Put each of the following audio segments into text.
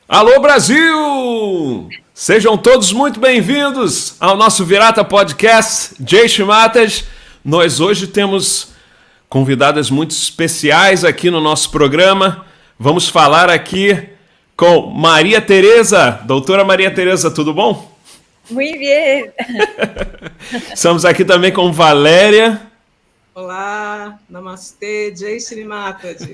Alô Brasil! Sejam todos muito bem-vindos ao nosso Virata Podcast. Jay Shimatas. Nós hoje temos convidadas muito especiais aqui no nosso programa. Vamos falar aqui com Maria Tereza. Doutora Maria Tereza, tudo bom? Muy bien. Estamos aqui também com Valéria. Olá, namastê, Jay Shimatas.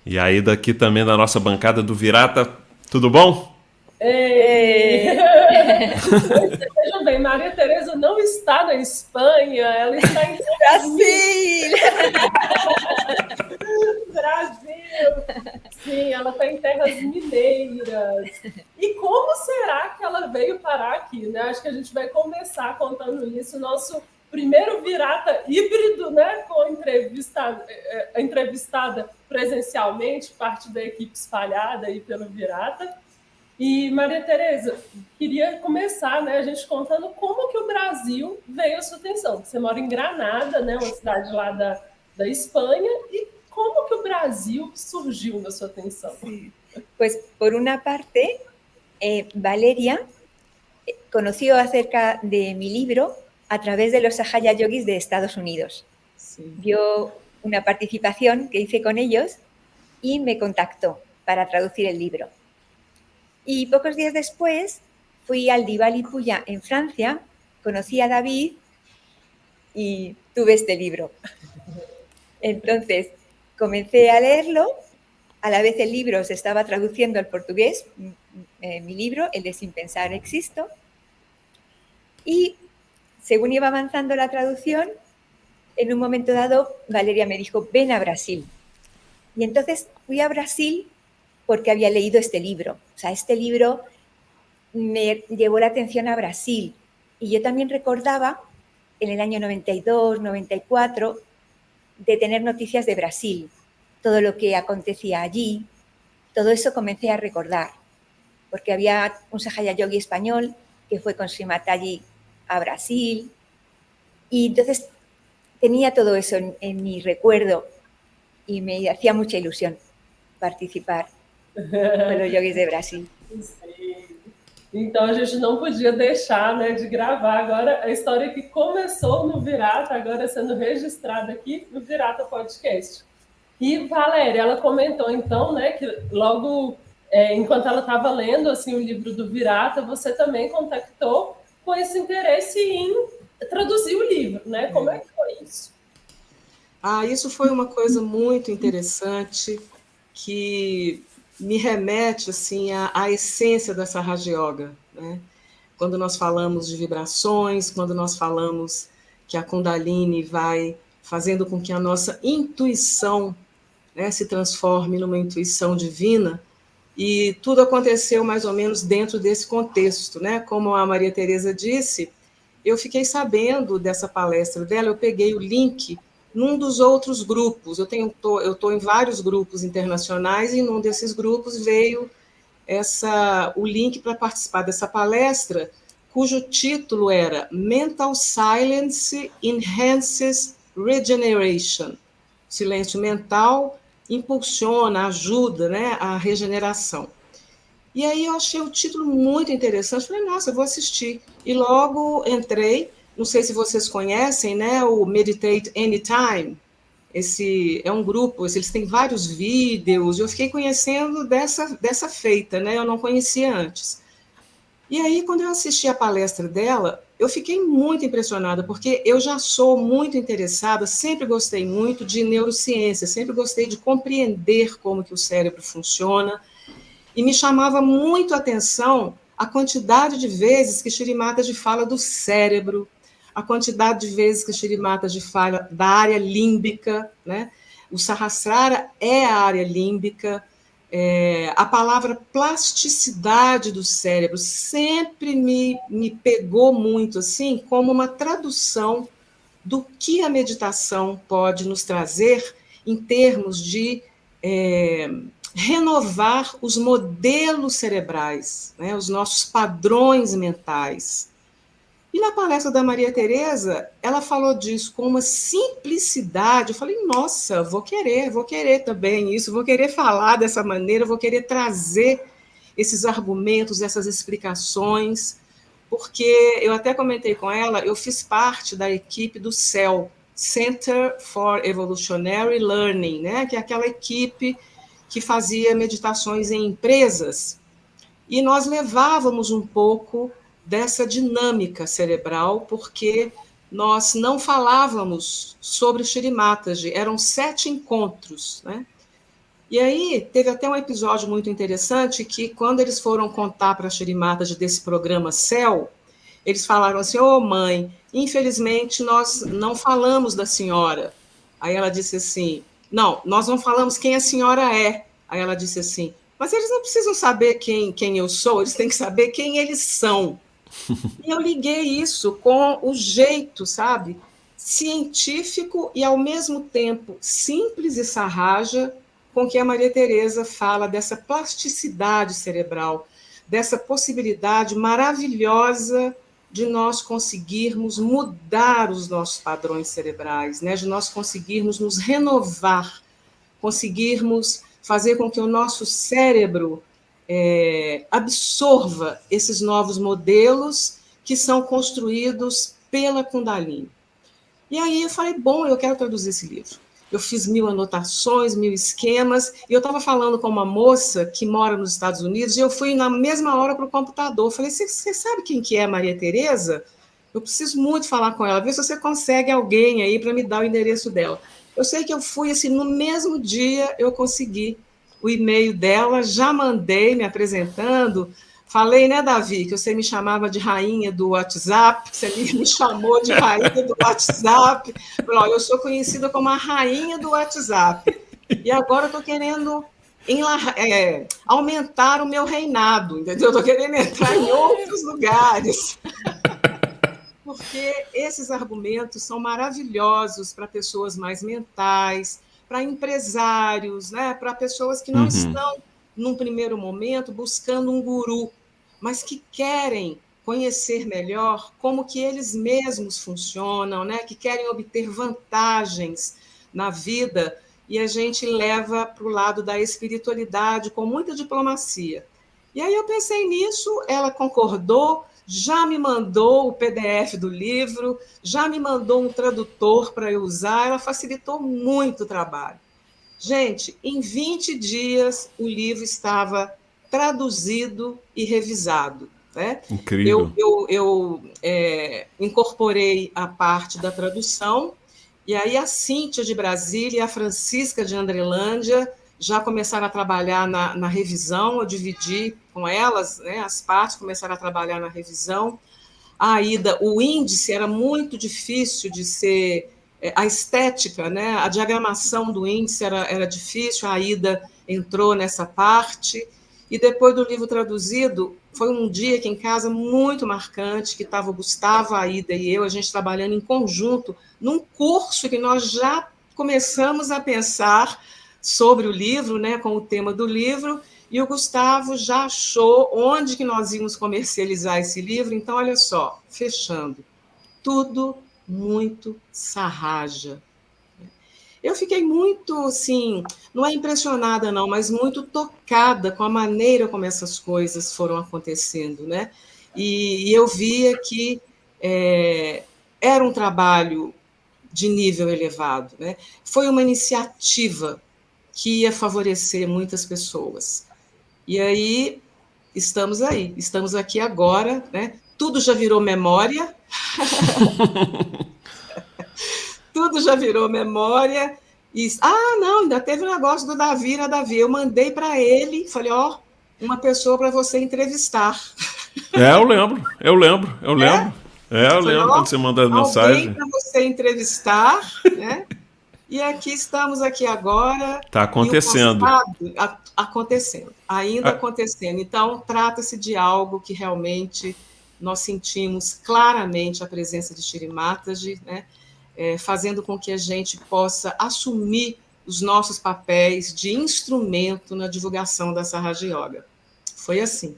E aí daqui também da nossa bancada do Virata, tudo bom? Ei! Vejam bem, Maria Tereza não está na Espanha, ela está em Brasil! Brasil! Sim, ela está em terras mineiras. E como será que ela veio parar aqui, né? Acho que a gente vai começar contando isso. Nosso primeiro Virata híbrido, né? Com a entrevistada presencialmente, parte da equipe espalhada aí pelo Virata. E, Maria Tereza, queria começar, né, a gente contando como que o Brasil veio à sua atenção. Você mora em Granada, né, uma cidade lá da Espanha, e como que o Brasil surgiu na sua atenção? Sí. Pues, por una parte, Valeria conoció acerca de mi libro a través de los Sahaya Yogis de Estados Unidos. Sí. Vio una participación que hice con ellos y me contactó para traducir el libro. Y pocos días después fui al Diwali Puja en Francia, conocí a David y tuve este libro. Entonces comencé a leerlo, a la vez el libro se estaba traduciendo al portugués, mi libro, el de Sin Pensar Existo, y según iba avanzando la traducción, en un momento dado Valeria me dijo, ven a Brasil. Y entonces fui a Brasil porque había leído este libro. O sea, este libro me llevó la atención a Brasil. Y yo también recordaba, en el año 92, 94, de tener noticias de Brasil. Todo lo que acontecía allí, todo eso comencé a recordar. Porque había un Sahaya Yogi español que fue con Sri Mataji a Brasil. Y entonces tenía todo eso en mi recuerdo y me hacía mucha ilusión participar com os yogis de Brasil. Sim. Então a gente não podia deixar, né, de gravar agora a história que começou no Virata, agora sendo registrada aqui no Virata Podcast. E Valéria, ela comentou então, né, que logo enquanto ela estava lendo assim o livro do Virata, você também contactou com esse interesse em traduzir o livro, né? Como é que foi isso? Isso foi uma coisa muito interessante que me remete assim à essência dessa Raja Yoga, né? Quando nós falamos de vibrações, quando nós falamos que a Kundalini vai fazendo com que a nossa intuição, né, se transforme numa intuição divina, e tudo aconteceu mais ou menos dentro desse contexto, né? Como a Maria Tereza disse, eu fiquei sabendo dessa palestra dela, eu peguei o link num dos outros grupos. Eu estou em vários grupos internacionais e num desses grupos veio o link para participar dessa palestra, cujo título era Mental Silence Enhances Regeneration. Silêncio mental impulsiona, ajuda, né, a regeneração. E aí eu achei o título muito interessante, falei, nossa, eu vou assistir. E logo entrei. Não sei se vocês conhecem, né, o Meditate Anytime. Esse é um grupo, eles têm vários vídeos, eu fiquei conhecendo dessa feita, né, eu não conhecia antes. E aí, quando eu assisti a palestra dela, eu fiquei muito impressionada, porque eu já sou muito interessada, sempre gostei muito de neurociência, sempre gostei de compreender como que o cérebro funciona, e me chamava muito a atenção a quantidade de vezes que Shri Mataji fala do cérebro, a quantidade de vezes que Shri Mataji fala da área límbica, né? O Sahasrara é a área límbica, a palavra plasticidade do cérebro sempre me pegou muito, assim, como uma tradução do que a meditação pode nos trazer em termos de renovar os modelos cerebrais, né? Os nossos padrões mentais. E na palestra da Maria Tereza, ela falou disso com uma simplicidade. Eu falei, nossa, vou querer também isso, vou querer falar dessa maneira, vou querer trazer esses argumentos, essas explicações, porque eu até comentei com ela, eu fiz parte da equipe do CEL, Center for Evolutionary Learning, né? Que é aquela equipe que fazia meditações em empresas, e nós levávamos um pouco dessa dinâmica cerebral, porque nós não falávamos sobre o Shri Mataji, eram 7 encontros, né? E aí teve até um episódio muito interessante que, quando eles foram contar para a Shri Mataji desse programa CEL, eles falaram assim: ô mãe, infelizmente nós não falamos da senhora. Aí ela disse assim: não, nós não falamos quem a senhora é. Aí ela disse assim: mas eles não precisam saber quem eu sou, eles têm que saber quem eles são. E eu liguei isso com o jeito, sabe, científico e, ao mesmo tempo, simples e sarraja, com que a Maria Teresa fala dessa plasticidade cerebral, dessa possibilidade maravilhosa de nós conseguirmos mudar os nossos padrões cerebrais, né? De nós conseguirmos nos renovar, conseguirmos fazer com que o nosso cérebro absorva esses novos modelos que são construídos pela Kundalini. E aí eu falei, bom, eu quero traduzir esse livro. Eu fiz 1000 anotações, 1000 esquemas, e eu estava falando com uma moça que mora nos Estados Unidos, e eu fui na mesma hora para o computador. Eu falei, você sabe quem que é a Maria Teresa? Eu preciso muito falar com ela, ver se você consegue alguém aí para me dar o endereço dela. Eu sei que eu fui, assim, no mesmo dia eu consegui o e-mail dela, já mandei me apresentando. Falei, né, Davi, que você me chamava de rainha do WhatsApp, você me chamou de rainha do WhatsApp. Falei, eu sou conhecida como a rainha do WhatsApp. E agora eu estou querendo aumentar o meu reinado, entendeu? Estou querendo entrar em outros lugares. Porque esses argumentos são maravilhosos para pessoas mais mentais, para empresários, né, para pessoas que não estão, num primeiro momento, buscando um guru, mas que querem conhecer melhor como que eles mesmos funcionam, né? Que querem obter vantagens na vida, e a gente leva para o lado da espiritualidade com muita diplomacia. E aí eu pensei nisso, ela concordou, já me mandou o PDF do livro, já me mandou um tradutor para eu usar, ela facilitou muito o trabalho. Gente, em 20 dias o livro estava traduzido e revisado. Né? Incrível. Eu incorporei a parte da tradução, e aí a Cíntia de Brasília e a Francisca de Andrelândia já começaram a trabalhar na revisão, eu dividi com elas, né, as partes, começaram a trabalhar na revisão. A Aida, o índice era muito difícil de ser... A estética, né, a diagramação do índice era difícil, a Aida entrou nessa parte, e depois do livro traduzido, foi um dia aqui em casa muito marcante, que estava o Gustavo, a Aida e eu, a gente trabalhando em conjunto, num curso que nós já começamos a pensar sobre o livro, né, com o tema do livro, e o Gustavo já achou onde que nós íamos comercializar esse livro. Então, olha só, fechando, tudo muito sarraja. Eu fiquei muito, assim, não é impressionada não, mas muito tocada com a maneira como essas coisas foram acontecendo, né? E eu via que era um trabalho de nível elevado, né? Foi uma iniciativa que ia favorecer muitas pessoas. E aí, estamos aqui agora, né? Tudo já virou memória. Tudo já virou memória. E, não, ainda teve um negócio do Davi, né, Davi? Eu mandei para ele, falei, uma pessoa para você entrevistar. Eu lembro. Eu lembro quando você manda a mensagem. Alguém para você entrevistar, né? E aqui estamos aqui agora. Está acontecendo. Ainda acontecendo. Então, trata-se de algo que realmente nós sentimos claramente a presença de Shri Mataji, né? Fazendo com que a gente possa assumir os nossos papéis de instrumento na divulgação da Sahaja Yoga. Foi assim.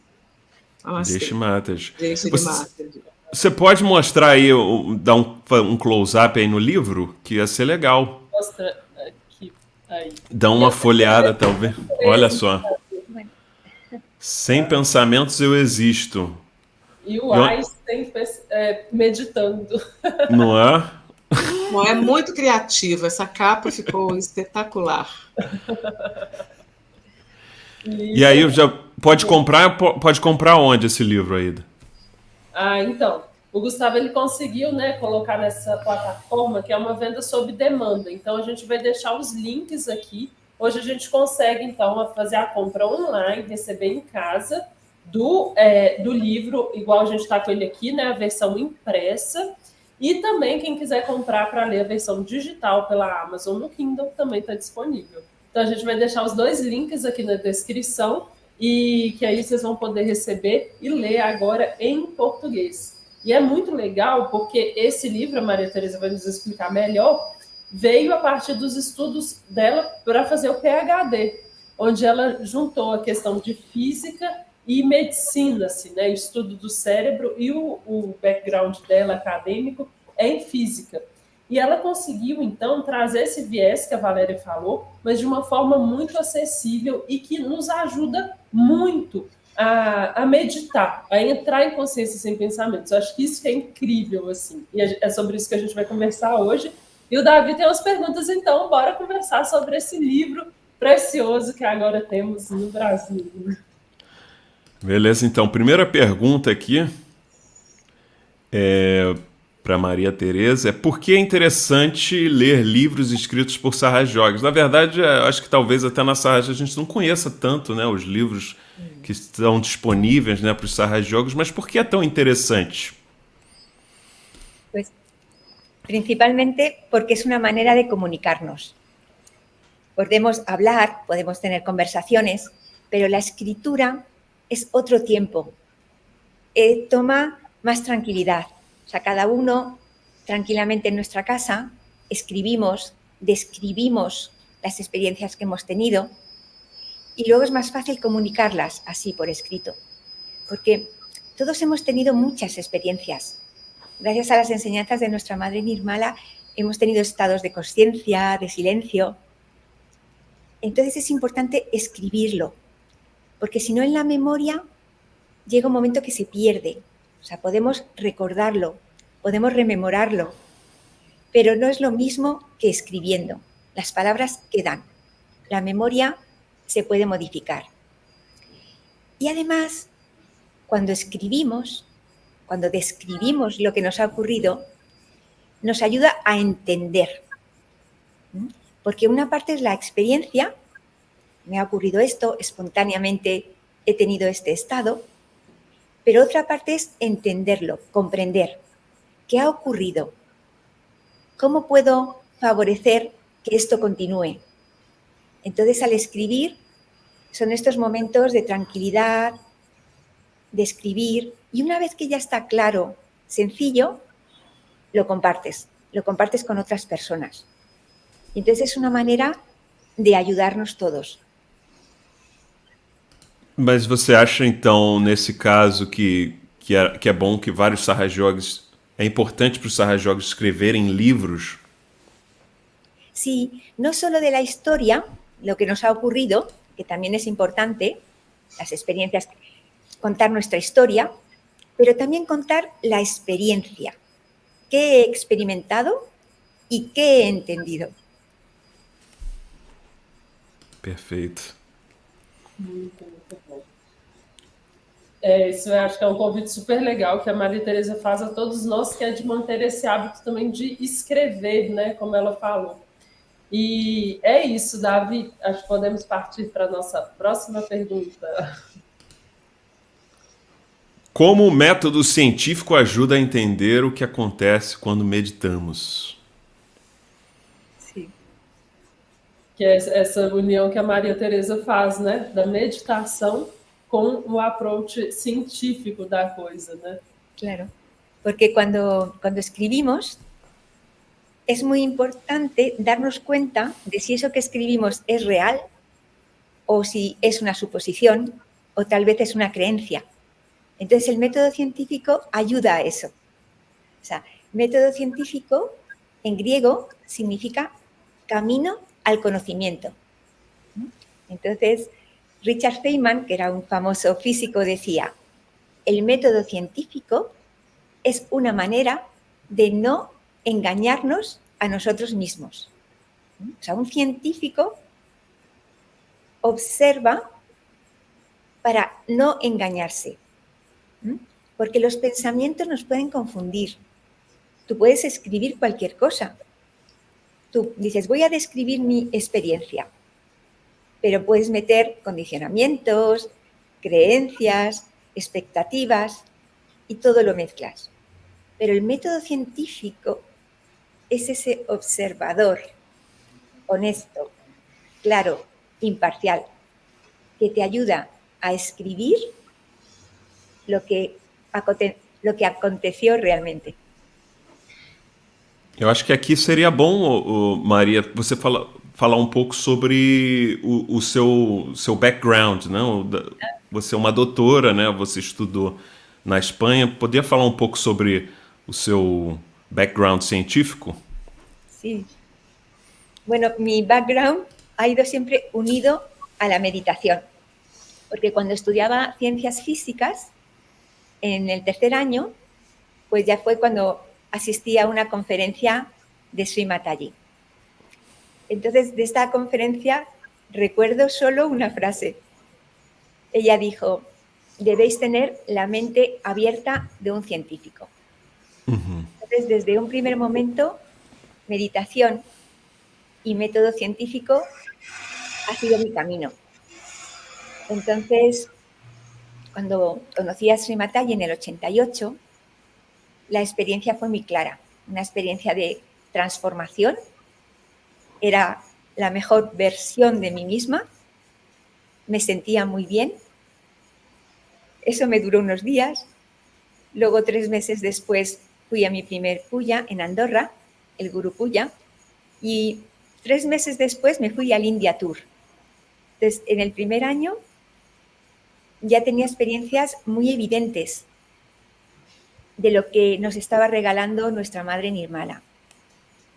Shri Mataji. Mataji. Você pode mostrar aí, dar um close-up aí no livro, que ia ser legal. Mostra aqui, aí. Dá uma folheada, talvez. Olha só. Sem pensamentos eu existo. E o Einstein meditando. Não é? Bom, é muito criativo, essa capa ficou espetacular. E aí já pode comprar onde esse livro, Aida? Então, o Gustavo ele conseguiu, né, colocar nessa plataforma que é uma venda sob demanda. Então a gente vai deixar os links aqui. Hoje a gente consegue então fazer a compra online, receber em casa do livro, igual a gente está com ele aqui, né, a versão impressa. E também quem quiser comprar para ler a versão digital pela Amazon no Kindle também está disponível. Então a gente vai deixar os 2 links aqui na descrição e que aí vocês vão poder receber e ler agora em português. E é muito legal porque esse livro, a Maria Tereza vai nos explicar melhor, veio a partir dos estudos dela para fazer o PhD, onde ela juntou a questão de física e medicina, assim, né? Estudo do cérebro, e o background dela acadêmico é em física. E ela conseguiu, então, trazer esse viés que a Valéria falou, mas de uma forma muito acessível e que nos ajuda muito a meditar, a entrar em consciência sem pensamentos. Eu acho que isso que é incrível, assim. E é sobre isso que a gente vai conversar hoje. E o Davi tem umas perguntas, então, bora conversar sobre esse livro precioso que agora temos no Brasil. Beleza, então, primeira pergunta aqui para Maria Tereza é por que é interessante ler livros escritos por Sarah Jorges? Na verdade, acho que talvez até na Sarah a gente não conheça tanto, né, os livros que estão disponíveis, né, para os Sarah Jorges, mas por que é tão interessante? Pues principalmente porque es una manera de comunicarnos. Podemos hablar, podemos tener conversaciones, pero la escritura es otro tiempo. Toma más tranquilidad. O sea, cada uno tranquilamente en nuestra casa escribimos, describimos las experiencias que hemos tenido y luego es más fácil comunicarlas así por escrito. Porque todos hemos tenido muchas experiencias. Gracias a las enseñanzas de nuestra madre Nirmala hemos tenido estados de conciencia, de silencio. Entonces es importante escribirlo, porque si no en la memoria llega un momento que se pierde. O sea, podemos recordarlo, podemos rememorarlo, pero no es lo mismo que escribiendo. Las palabras quedan, la memoria se puede modificar. Y además, cuando escribimos, cuando describimos lo que nos ha ocurrido, nos ayuda a entender. Porque una parte es la experiencia, me ha ocurrido esto, espontáneamente he tenido este estado, pero otra parte es entenderlo, comprender qué ha ocurrido, cómo puedo favorecer que esto continúe. Entonces, al escribir, son estos momentos de tranquilidad, de escribir, y una vez que ya está claro, sencillo, lo compartes con otras personas. Y entonces es una manera de ayudarnos todos. Mas você acha, então, nesse caso, que é bom que vários Sarah Jorges... É importante para os Sarah Jorges escreverem livros? Sí, no solo de la historia, lo que nos ha ocurrido, que también es importante, las experiencias, contar nuestra historia, pero también contar la experiencia, qué he experimentado y qué he entendido. Perfeito. Muito bom. Isso eu acho que é um convite super legal que a Maria Tereza faz a todos nós, que é de manter esse hábito também de escrever, né, como ela falou. E é isso, Davi. Acho que podemos partir para a nossa próxima pergunta. Como o método científico ajuda a entender o que acontece quando meditamos? Sí. Que é essa união que a Maria Tereza faz, né, da meditação com o approach científico da coisa, né? Claro, porque cuando escribimos es muy importante darnos cuenta de si eso que escribimos es real o si es una suposición o tal vez es una creencia. Entonces el método científico ayuda a eso. O sea, método científico en griego significa camino al conocimiento. Entonces Richard Feynman, que era un famoso físico, decía, el método científico es una manera de no engañarnos a nosotros mismos. O sea, un científico observa para no engañarse, porque los pensamientos nos pueden confundir. Tú puedes escribir cualquier cosa. Tú dices, voy a describir mi experiencia, pero puedes meter condicionamientos, creencias, expectativas y todo lo mezclas. Pero el método científico es ese observador honesto, claro, imparcial, que te ayuda a escribir lo que aconteció realmente. Eu acho que aqui seria bom, Maria, você falar um pouco sobre o seu background, né? Você é uma doutora, né? Você estudou na Espanha. Poderia falar um pouco sobre o seu background científico? Sí. Bueno, mi background ha ido siempre unido a la meditación, porque cuando estudiaba ciencias físicas, en el tercer año, pues ya fue cuando asistí a una conferencia de Sri Mataji. Entonces, de esta conferencia recuerdo solo una frase. Ella dijo, debéis tener la mente abierta de un científico. Entonces, desde un primer momento, meditación y método científico ha sido mi camino. Entonces, cuando conocí a Sri Mataji en el 88, la experiencia fue muy clara, una experiencia de transformación. Era la mejor versión de mí misma, me sentía muy bien. Eso me duró unos días. Luego, 3 meses después, fui a mi primer puya en Andorra, el Guru Puya, y 3 meses después me fui al India Tour. Entonces, en el primer año ya tenía experiencias muy evidentes de lo que nos estaba regalando nuestra madre Nirmala,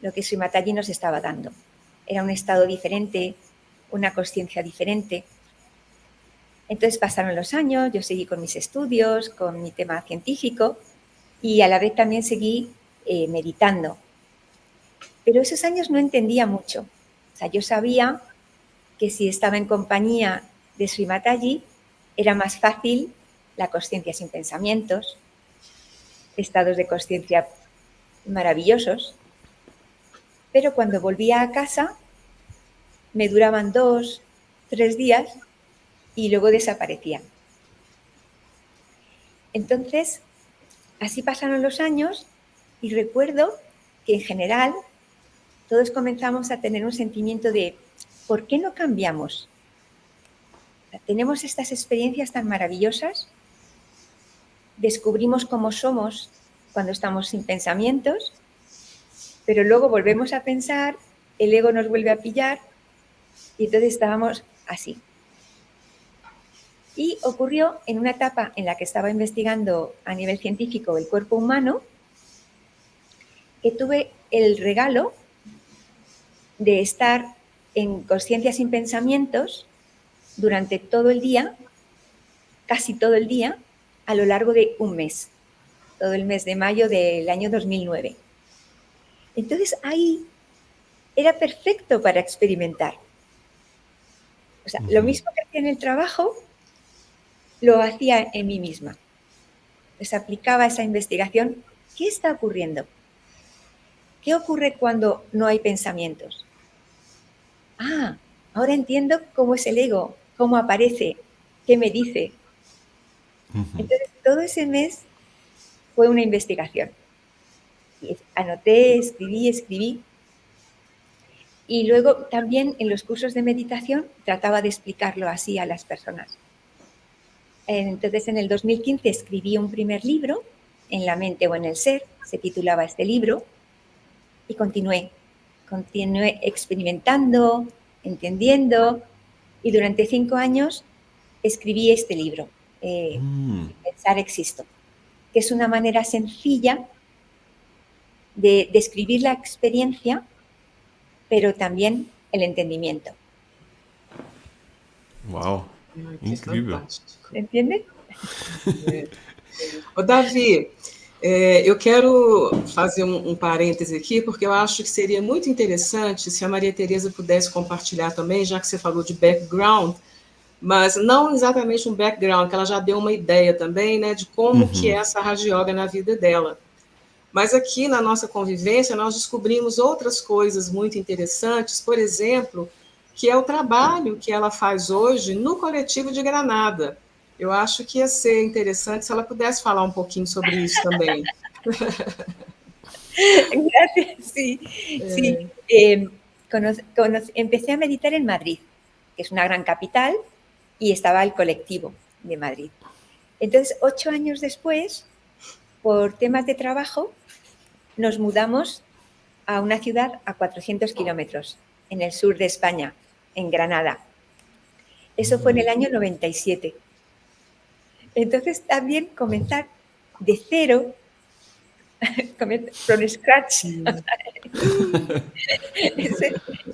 lo que Sri Mataji nos estaba dando. Era un estado diferente, una conciencia diferente. Entonces pasaron los años, yo seguí con mis estudios, con mi tema científico y a la vez también seguí meditando. Pero esos años no entendía mucho. O sea, yo sabía que si estaba en compañía de Sri Mataji era más fácil la conciencia sin pensamientos, estados de conciencia maravillosos, pero cuando volvía a casa me duraban 2, 3 días y luego desaparecían. Entonces, así pasaron los años y recuerdo que en general todos comenzamos a tener un sentimiento de ¿por qué no cambiamos? Tenemos estas experiencias tan maravillosas, descubrimos cómo somos cuando estamos sin pensamientos, pero luego volvemos a pensar, el ego nos vuelve a pillar y entonces estábamos así. Y ocurrió en una etapa en la que estaba investigando a nivel científico el cuerpo humano, que tuve el regalo de estar en conciencia sin pensamientos durante todo el día, casi todo el día, a lo largo de un mes, todo el mes de mayo del año 2009. Entonces ahí era perfecto para experimentar. O sea, lo mismo que hacía en el trabajo, lo hacía en mí misma. Les aplicaba esa investigación. ¿Qué está ocurriendo? ¿Qué ocurre cuando no hay pensamientos? Ah, ahora entiendo cómo es el ego, cómo aparece, qué me dice. Entonces, todo ese mes fue una investigación. Y anoté, escribí. Y luego también en los cursos de meditación trataba de explicarlo así a las personas. Entonces, en el 2015 escribí un primer libro, En la mente o en el ser, se titulaba este libro, y continué experimentando, entendiendo, y durante 5 años escribí este libro, Pensar Existo, que es una manera sencilla de describir la experiencia, pero también el entendimiento. Uau! Ai, que Incrível. fantástico. ¿Entiendes? Ô, Davi, eu quero fazer um parêntese aqui, porque eu acho que seria muito interessante se a Maria Tereza pudesse compartilhar também, já que você falou de background, mas não exatamente um background, que ela já deu uma ideia também, né, de como que é essa Raja Yoga na vida dela. Mas aqui na nossa convivência nós descobrimos outras coisas muito interessantes, por exemplo, que é o trabalho que ela faz hoje no Coletivo de Granada. Eu acho que ia ser interessante se ela pudesse falar um pouquinho sobre isso também. Gracias, sí. Sí. Empecé a meditar en Madrid, que es una gran capital, y estaba el colectivo de Madrid. Entonces, 8 años después, por temas de trabajo, nos mudamos a una ciudad a 400 kilómetros, en el sur de España, en Granada. Eso fue en el año 97. Entonces, también comenzar de cero, from scratch,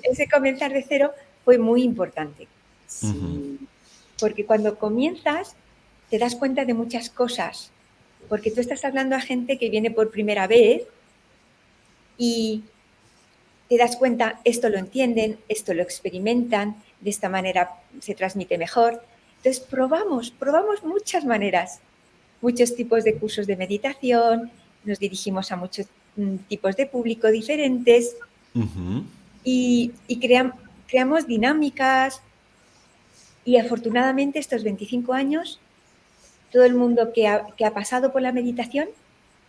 ese comenzar de cero fue muy importante. Sim. Porque cuando comienzas, te das cuenta de muchas cosas. Porque tú estás hablando a gente que viene por primera vez y te das cuenta, esto lo entienden, esto lo experimentan, de esta manera se transmite mejor. Entonces probamos muchas maneras, muchos tipos de cursos de meditación, nos dirigimos a muchos tipos de público diferentes y creamos dinámicas, y afortunadamente estos 25 años, todo el mundo que ha pasado por la meditación,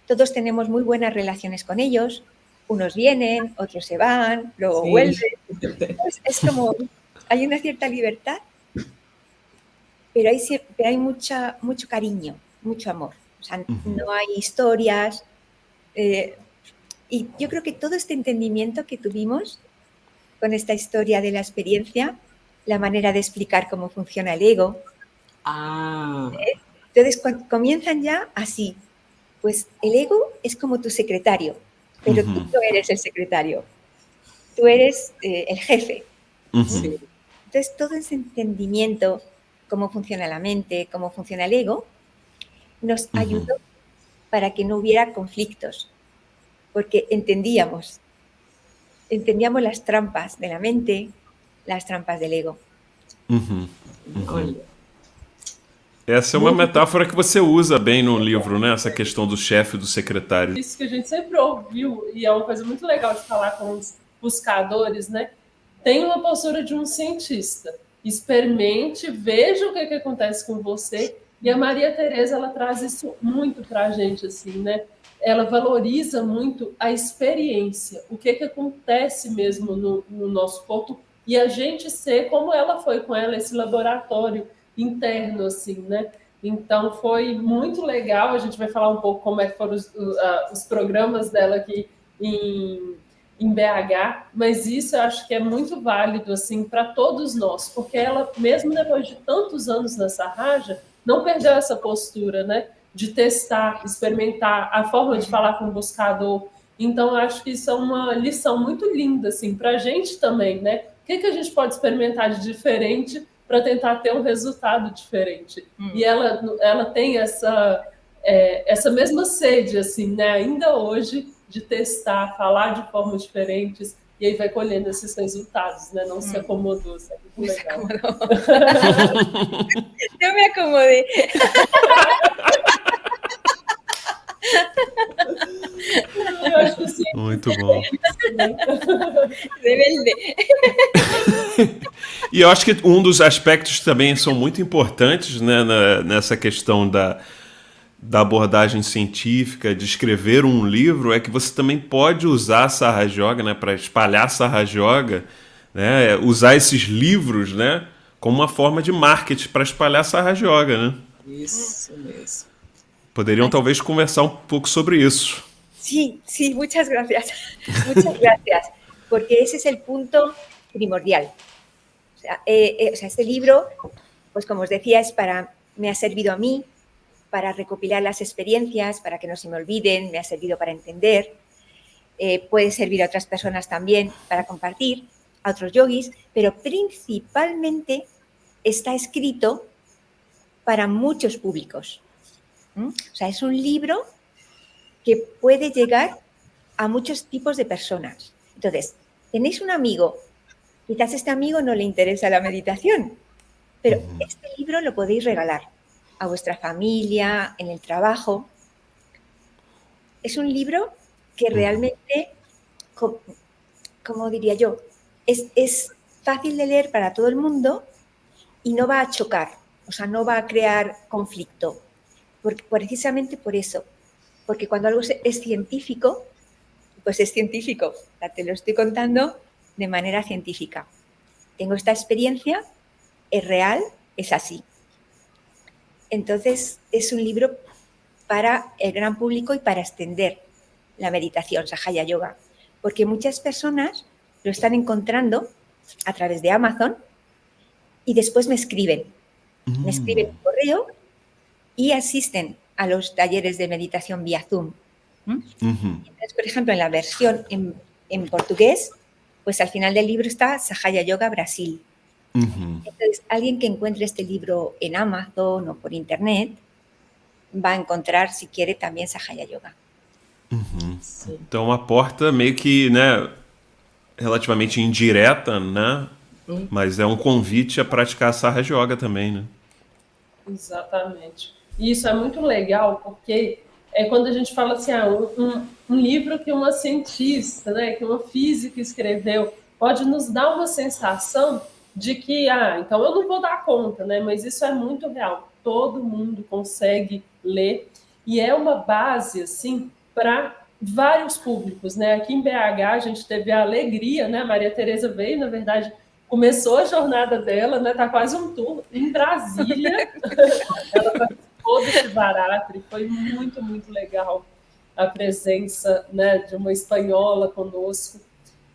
todos tenemos muy buenas relaciones con ellos. Unos vienen, otros se van, luego vuelven. Pues es como, hay una cierta libertad, pero hay mucho cariño, mucho amor. O sea, no hay historias. Y yo creo que todo este entendimiento que tuvimos con esta historia de la experiencia, la manera de explicar cómo funciona el ego. Entonces, comienzan ya así. Pues el ego es como tu secretario, pero tú no eres el secretario. Tú eres el jefe. ¿Sí? Entonces, todo ese entendimiento, cómo funciona la mente, cómo funciona el ego, nos ayudó para que no hubiera conflictos, porque entendíamos las trampas de la mente, las trampas del ego. Olha. Essa é uma metáfora que você usa bem no livro, né? Essa questão do chefe e do secretário. Isso que a gente sempre ouviu, e é uma coisa muito legal de falar com os buscadores, né? Tem uma postura de um cientista. Experimente, veja o que acontece com você. E a Maria Tereza, ela traz isso muito para a gente, assim, né? Ela valoriza muito a experiência, o que acontece mesmo no nosso corpo, e a gente ser como ela foi com ela, esse laboratório interno, assim, né? Então, foi muito legal. A gente vai falar um pouco como é que foram os programas dela aqui em BH, mas isso eu acho que é muito válido, assim, para todos nós, porque ela, mesmo depois de tantos anos nessa Raja, não perdeu essa postura, né? De testar, experimentar a forma de falar com o buscador. Então, eu acho que isso é uma lição muito linda, assim, para a gente também, né? O que a gente pode experimentar de diferente para tentar ter um resultado diferente? E ela tem essa mesma sede, assim, né? Ainda hoje, de testar, falar de formas diferentes, e aí vai colhendo esses resultados, né? Não se acomodou, sabe? Muito legal. Não me acomodei. Eu acho que sim. Muito bom. Rebelde. E eu acho que um dos aspectos que também são muito importantes, né, nessa questão da abordagem científica, de escrever um livro, é que você também pode usar a Sahaja Yoga, né, para espalhar a Sahaja Yoga, né, usar esses livros, né, como uma forma de marketing para espalhar a Sahaja Yoga, né? Isso mesmo. Poderiam talvez conversar um pouco sobre isso. Sí, muchas gracias. Muchas gracias. Porque ese es el punto primordial. O sea, este libro, pues como os decía, me ha servido a mí para recopilar las experiencias, para que no se me olviden, me ha servido para entender, puede servir a otras personas también para compartir, a otros yogis, pero principalmente está escrito para muchos públicos. O sea, es un libro que puede llegar a muchos tipos de personas. Entonces, tenéis un amigo, quizás a este amigo no le interesa la meditación, pero este libro lo podéis regalar a vuestra familia, en el trabajo. Es un libro que realmente, como diría yo, es fácil de leer para todo el mundo y no va a chocar, o sea, no va a crear conflicto, precisamente por eso, porque cuando algo es científico, pues es científico, o sea, te lo estoy contando de manera científica. Tengo esta experiencia, es real, es así. Entonces, es un libro para el gran público y para extender la meditación, Sahaya Yoga, porque muchas personas lo están encontrando a través de Amazon y después me escriben un correo y asisten a los talleres de meditación vía Zoom. Entonces, por ejemplo, en la versión en portugués, pues al final del libro está Sahaya Yoga Brasil. Entonces, alguien que encuentre este libro en Amazon o por internet va a encontrar, si quiere, também Sahaya Yoga. Então, uma porta meio que, né, relativamente indireta, né? Mas é um convite a praticar a Sahaja Yoga também, né? Exatamente. E isso é muito legal, porque quando a gente fala assim, um livro que uma cientista, né, que uma física escreveu, pode nos dar uma sensação de que, então eu não vou dar conta, né? Mas isso é muito real. Todo mundo consegue ler e é uma base, assim, para vários públicos, né? Aqui em BH a gente teve a alegria, né? A Maria Tereza veio, na verdade, começou a jornada dela, né? Tá quase um tour em Brasília. Ela participou do Shivaratri, foi muito, muito legal a presença, né, de uma espanhola conosco.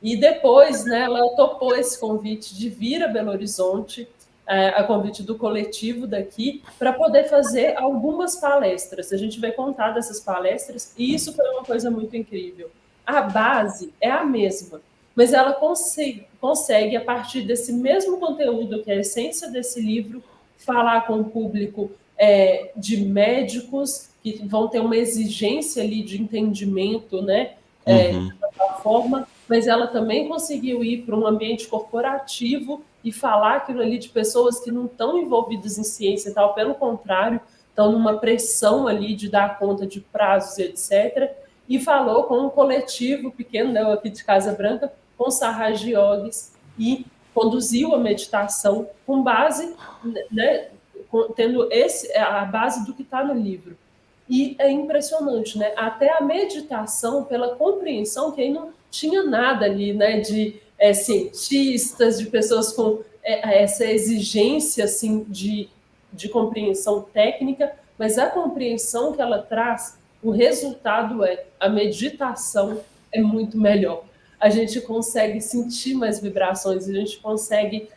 E depois, né, ela topou esse convite de vir a Belo Horizonte, a convite do coletivo daqui, para poder fazer algumas palestras. A gente vai contar dessas palestras, e isso foi uma coisa muito incrível. A base é a mesma, mas ela consegue, a partir desse mesmo conteúdo, que é a essência desse livro, falar com o público de médicos, que vão ter uma exigência ali de entendimento, né, da forma, mas ela também conseguiu ir para um ambiente corporativo e falar aquilo ali de pessoas que não estão envolvidas em ciência e tal, pelo contrário, estão numa pressão ali de dar conta de prazos e etc., e falou com um coletivo pequeno, né, aqui de Casa Branca, com Sahaja Yogis, e conduziu a meditação com base, né, tendo a base do que está no livro. E é impressionante, né? Até a meditação, pela compreensão, que aí não tinha nada ali, né, de cientistas, de pessoas com essa exigência assim, de compreensão técnica, mas a compreensão que ela traz, o resultado a meditação é muito melhor. A gente consegue sentir mais vibrações, a gente consegue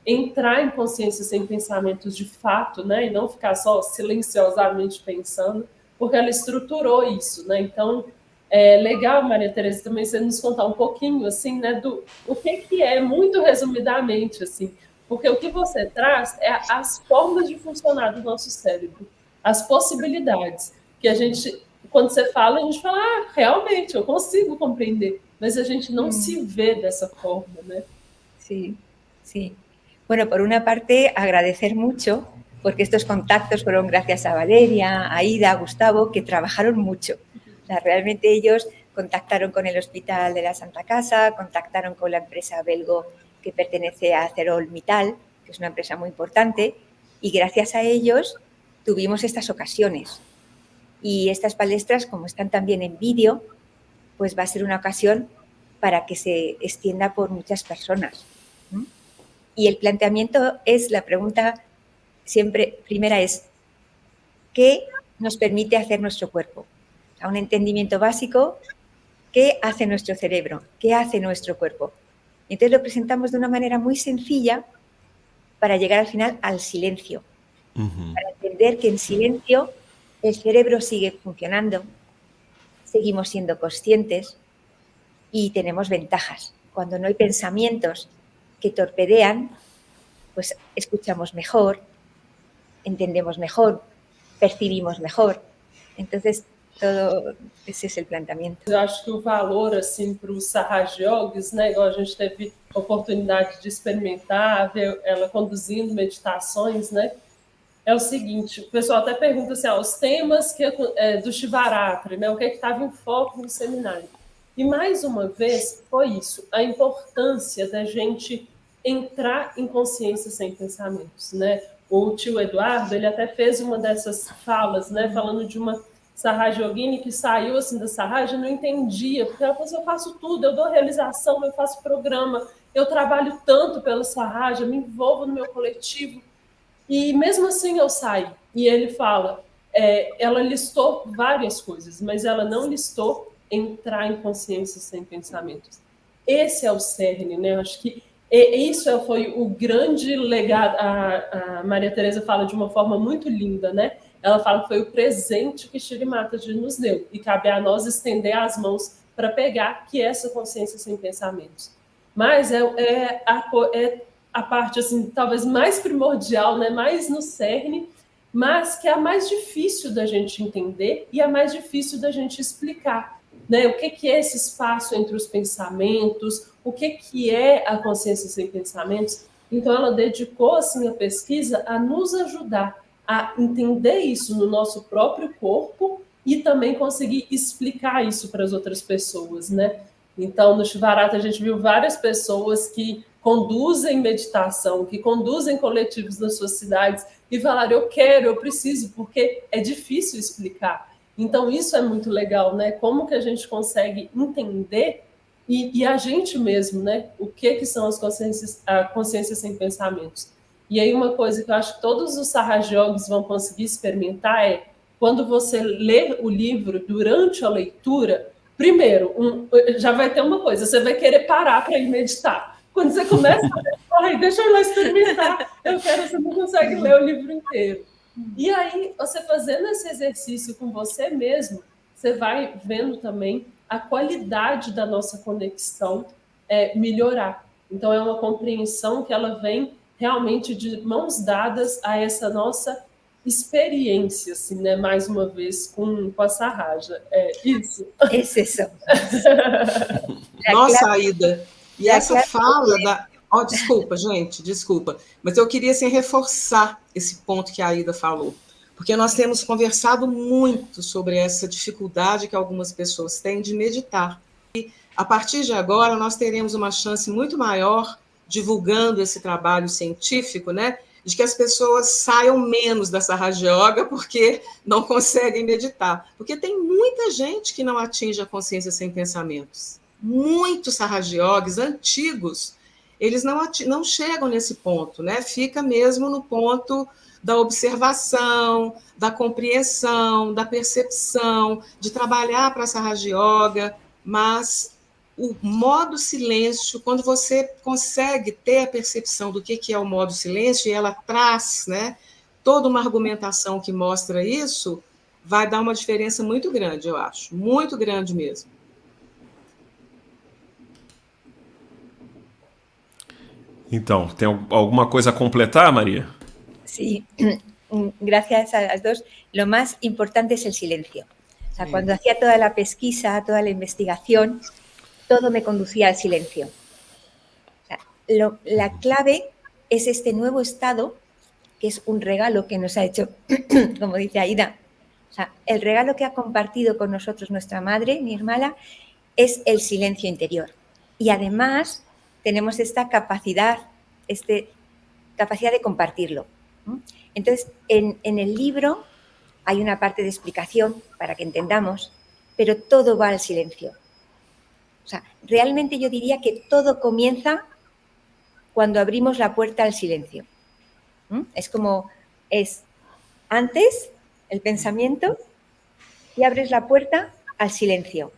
entrar em consciência sem pensamentos de fato, né, e não ficar só silenciosamente pensando, porque ela estruturou isso, né? Então, é legal, Maria Tereza, também você nos contar um pouquinho, assim, né, do o que é, muito resumidamente, assim, porque o que você traz é as formas de funcionar do nosso cérebro, as possibilidades, que a gente, quando você fala, a gente fala, realmente, eu consigo compreender, mas a gente não se vê dessa forma, né? Sí, sí. Bueno, por una parte, agradecer mucho, porque estos contactos fueron gracias a Valeria, a Ida, a Gustavo, que trabajaron mucho. O sea, realmente ellos contactaron con el Hospital de la Santa Casa, contactaron con la empresa belgo que pertenece a ArcelorMittal, que es una empresa muy importante, y gracias a ellos tuvimos estas ocasiones. Y estas palestras, como están también en vídeo, pues va a ser una ocasión para que se extienda por muchas personas. Y el planteamiento es, la pregunta siempre primera es, ¿qué nos permite hacer nuestro cuerpo? A un entendimiento básico, ¿qué hace nuestro cerebro? ¿Qué hace nuestro cuerpo? Y entonces lo presentamos de una manera muy sencilla para llegar al final al silencio, para entender que en silencio el cerebro sigue funcionando, seguimos siendo conscientes y tenemos ventajas. Cuando no hay pensamientos que torpedean, pues escuchamos mejor, entendemos mejor, percibimos mejor. Entonces, todo esse é o planteamento. Eu acho que o valor, assim, para os Sahaja Yogis, né, igual a gente teve oportunidade de experimentar, ver ela conduzindo meditações, né, é o seguinte, o pessoal até pergunta assim, os temas do Shivaratri, né, o que estava em foco no seminário. E, mais uma vez, foi isso, a importância da gente entrar em consciência sem pensamentos, né? O tio Eduardo, ele até fez uma dessas falas, né, falando de uma Sahaja Yogini que saiu assim da Sahaja, não entendia, porque ela falou assim, eu faço tudo, eu dou realização, eu faço programa, eu trabalho tanto pela Sahaja, me envolvo no meu coletivo, e mesmo assim eu saio. E ele fala, ela listou várias coisas, mas ela não listou entrar em consciência sem pensamentos. Esse é o cerne, né? Eu acho que isso foi o grande legado. A Maria Teresa fala de uma forma muito linda, né? Ela fala que foi o presente que Shri Mataji nos deu e cabe a nós estender as mãos para pegar, que é essa consciência sem pensamentos. Mas a parte assim talvez mais primordial, né? Mais no cerne, mas que é a mais difícil da gente entender e a mais difícil da gente explicar. Né? O que é esse espaço entre os pensamentos, o que é a consciência sem pensamentos. Então, ela dedicou assim, a pesquisa a nos ajudar a entender isso no nosso próprio corpo e também conseguir explicar isso para as outras pessoas. Né? Então, no Shivarata, a gente viu várias pessoas que conduzem meditação, que conduzem coletivos nas suas cidades e falaram, eu quero, eu preciso, porque é difícil explicar. Então, isso é muito legal, né? Como que a gente consegue entender e a gente mesmo, né? O que são a consciência sem pensamentos. E aí uma coisa que eu acho que todos os Sahaja Yogis vão conseguir experimentar é quando você lê o livro durante a leitura, primeiro, já vai ter uma coisa, você vai querer parar para ir meditar. Quando você começa a ler, deixa eu lá experimentar, você não consegue ler o livro inteiro. E aí, você fazendo esse exercício com você mesmo, você vai vendo também a qualidade da nossa conexão melhorar. Então, é uma compreensão que ela vem realmente de mãos dadas a essa nossa experiência, assim, né? Mais uma vez, com a Sahaja. É isso. Isso. Nossa, Aida, e essa fala da... Oh, desculpa, gente, desculpa. Mas eu queria assim, reforçar esse ponto que a Aida falou, porque nós temos conversado muito sobre essa dificuldade que algumas pessoas têm de meditar. E, a partir de agora, nós teremos uma chance muito maior, divulgando esse trabalho científico, né, de que as pessoas saiam menos da Sahaja Yoga porque não conseguem meditar. Porque tem muita gente que não atinge a consciência sem pensamentos. Muitos Sahaja Yogis antigos, eles não chegam nesse ponto, né? Fica mesmo no ponto da observação, da compreensão, da percepção, de trabalhar para a Sahaja Yoga, mas o modo silêncio, quando você consegue ter a percepção do que é o modo silêncio, e ela traz, né, toda uma argumentação que mostra isso, vai dar uma diferença muito grande, eu acho, muito grande mesmo. Então, tem alguma coisa a completar, María? Sí, gracias a las dos. Lo más importante es el silencio. O sea, cuando hacía toda la pesquisa, toda la investigación, todo me conducía al silencio. O sea, la clave es este nuevo estado, que es un regalo que nos ha hecho, como dice Aida. O sea, el regalo que ha compartido con nosotros nuestra madre, Nirmala, es el silencio interior. Y además tenemos esta capacidad de compartirlo. Entonces, en el libro hay una parte de explicación para que entendamos, pero todo va al silencio. O sea, realmente yo diría que todo comienza cuando abrimos la puerta al silencio. Es como, es antes el pensamiento y abres la puerta al silencio.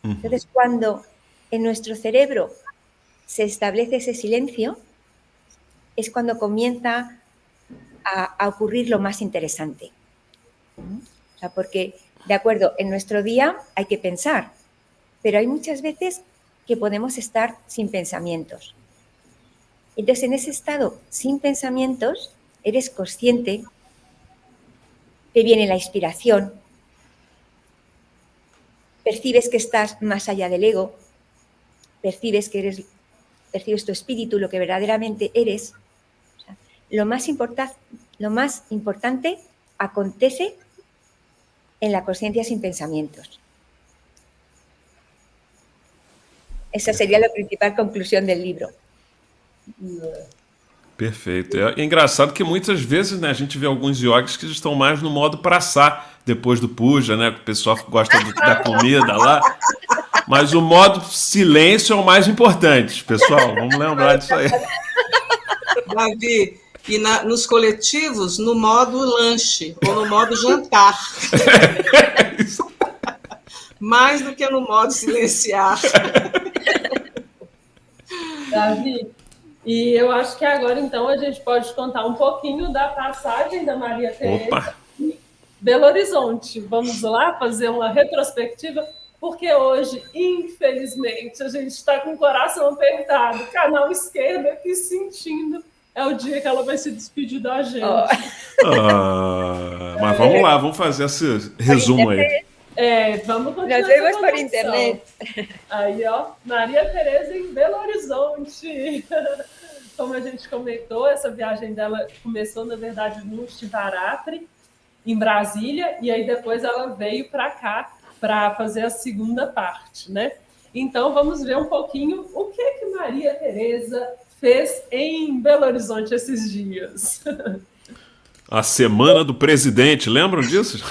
Entonces, cuando en nuestro cerebro se establece ese silencio, es cuando comienza a ocurrir lo más interesante. O sea, porque, de acuerdo, en nuestro día hay que pensar, pero hay muchas veces que podemos estar sin pensamientos. Entonces, en ese estado sin pensamientos, eres consciente, te viene la inspiración, percibes que estás más allá del ego, percibes tu espíritu, lo que verdaderamente eres. O sea, lo más importante acontece en la consciencia sin pensamientos. Esa seria a principal conclusão do livro. Perfeito. É engraçado que muitas vezes, né, a gente vê alguns yogis que estão mais no modo praçar depois do puja, né? O pessoal gosta da comida lá. Mas o modo silêncio é o mais importante, pessoal. Vamos lembrar disso aí. Davi, e nos coletivos, no modo lanche ou no modo jantar. Mais do que no modo silenciar. Davi, e eu acho que agora, então, a gente pode contar um pouquinho da passagem da Maria Tereza em Belo Horizonte. Vamos lá fazer uma retrospectiva, porque hoje, infelizmente, a gente está com o coração apertado, canal esquerdo aqui sentindo. É o dia que ela vai se despedir da gente. Mas vamos lá, vamos fazer esse resumo aí. Vamos continuar. Nós vemos por internet. Aí, ó, Maria Tereza em Belo Horizonte. Como a gente comentou, essa viagem dela começou, na verdade, no Shivaratri, em Brasília, e aí depois ela veio para cá para fazer a segunda parte, né? Então, vamos ver um pouquinho o que Maria Tereza fez em Belo Horizonte esses dias. A semana do presidente, lembram disso?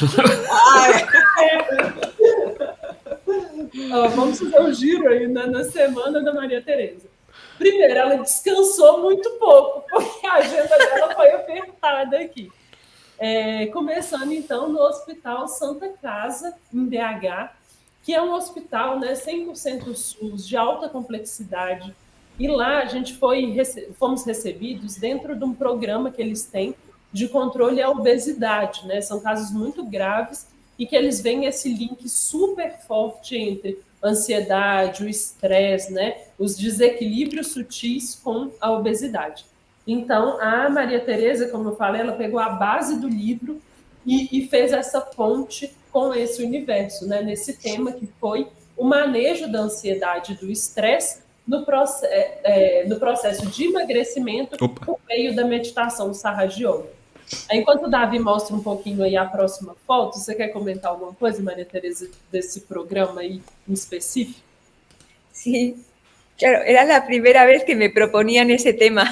Vamos fazer um giro aí na semana da Maria Tereza. Primeiro, ela descansou muito pouco, porque a agenda dela foi apertada aqui. Começando, então, no Hospital Santa Casa, em BH, que é um hospital, né, 100% SUS, de alta complexidade. E lá a gente fomos recebidos dentro de um programa que eles têm de controle à obesidade, né? São casos muito graves e que eles veem esse link super forte entre ansiedade, o estresse, né? Os desequilíbrios sutis com a obesidade. Então, a Maria Tereza, como eu falei, ela pegou a base do livro e fez essa ponte com esse universo, né? Nesse tema que foi o manejo da ansiedade e do estresse no processo de emagrecimento por meio da meditação do Sahaja Yoga. Enquanto o Davi mostra um pouquinho aí a próxima foto, você quer comentar alguma coisa, Maria Tereza, desse programa aí em específico? Sí, claro, era a primeira vez que me proponían ese tema.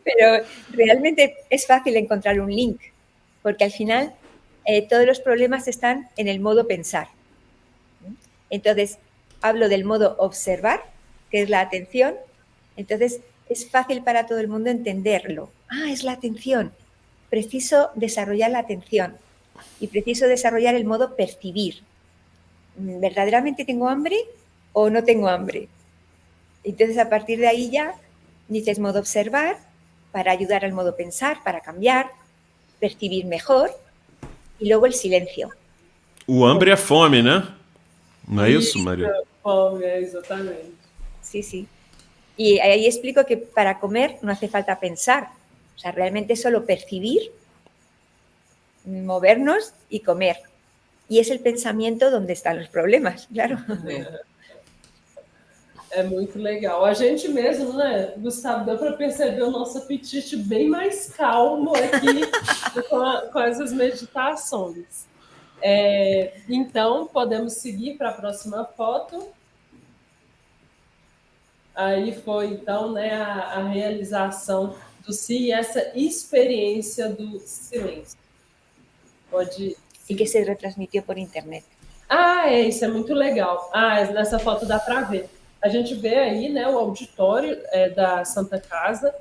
Pero realmente es fácil encontrar un link, porque al final todos los problemas están en el modo pensar. Entonces, hablo del modo observar, que es la atención. Entonces, es fácil para todo el mundo entenderlo. Es la atención. Preciso desarrollar la atención y preciso desarrollar el modo percibir. ¿Verdaderamente tengo hambre o no tengo hambre? Entonces, a partir de ahí ya dices modo observar para ayudar al modo pensar, para cambiar, percibir mejor y luego el silencio. O hambre é fome, né? Não é isso, Maria? Fome, exatamente. Sí, sí. Y ahí explico que para comer no hace falta pensar. O sea, realmente es solo percibir, movernos y comer. Y es el pensamiento donde están los problemas, claro. É muito legal. A gente mesmo, né, Gustavo, deu para perceber o nosso apetite bem mais calmo aqui com essas meditações. Então, podemos seguir para a próxima foto. Aí foi, então, né, a realização do si e essa experiência do silêncio. Pode... E que se retransmitiu por internet. Isso é muito legal. Nessa foto dá para ver. A gente vê aí, né, o auditório da Santa Casa,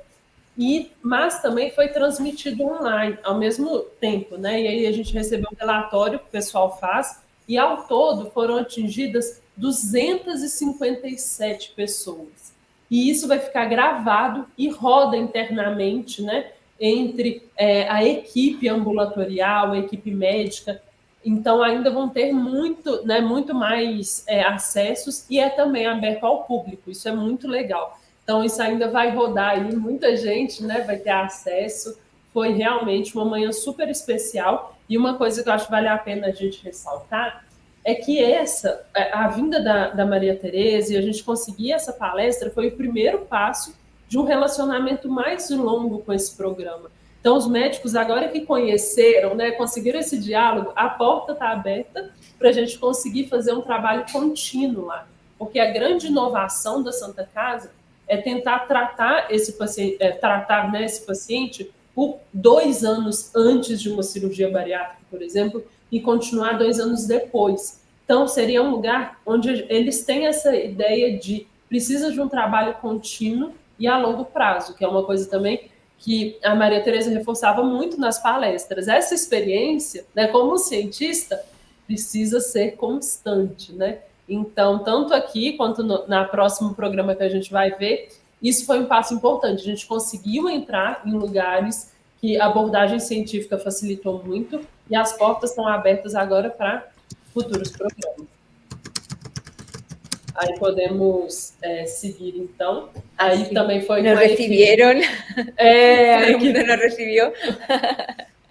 mas também foi transmitido online ao mesmo tempo, né? E aí a gente recebeu um relatório que o pessoal faz, e ao todo foram atingidas 257 pessoas. E isso vai ficar gravado e roda internamente, né, entre a equipe ambulatorial, a equipe médica, Então, ainda vão ter muito, né, muito mais acessos e é também aberto ao público. Isso é muito legal. Então, isso ainda vai rodar aí, muita gente, né, vai ter acesso. Foi realmente uma manhã super especial. E uma coisa que eu acho que vale a pena a gente ressaltar é que a vinda da Maria Tereza e a gente conseguir essa palestra foi o primeiro passo de um relacionamento mais longo com esse programa. Então, os médicos, agora que conheceram, né, conseguiram esse diálogo, a porta está aberta para a gente conseguir fazer um trabalho contínuo lá. Porque a grande inovação da Santa Casa é tentar tratar esse paciente, né, esse paciente por 2 anos antes de uma cirurgia bariátrica, por exemplo, e continuar 2 anos depois. Então, seria um lugar onde eles têm essa ideia de precisa de um trabalho contínuo e a longo prazo, que é uma coisa também que a Maria Tereza reforçava muito nas palestras. Essa experiência, né, como cientista, precisa ser constante, né? Então, tanto aqui quanto na próximo programa que a gente vai ver, isso foi um passo importante. A gente conseguiu entrar em lugares que a abordagem científica facilitou muito e as portas estão abertas agora para futuros programas. Aí podemos seguir, então. Aí também foi... Nos recibieron. Todo mundo nos recibió.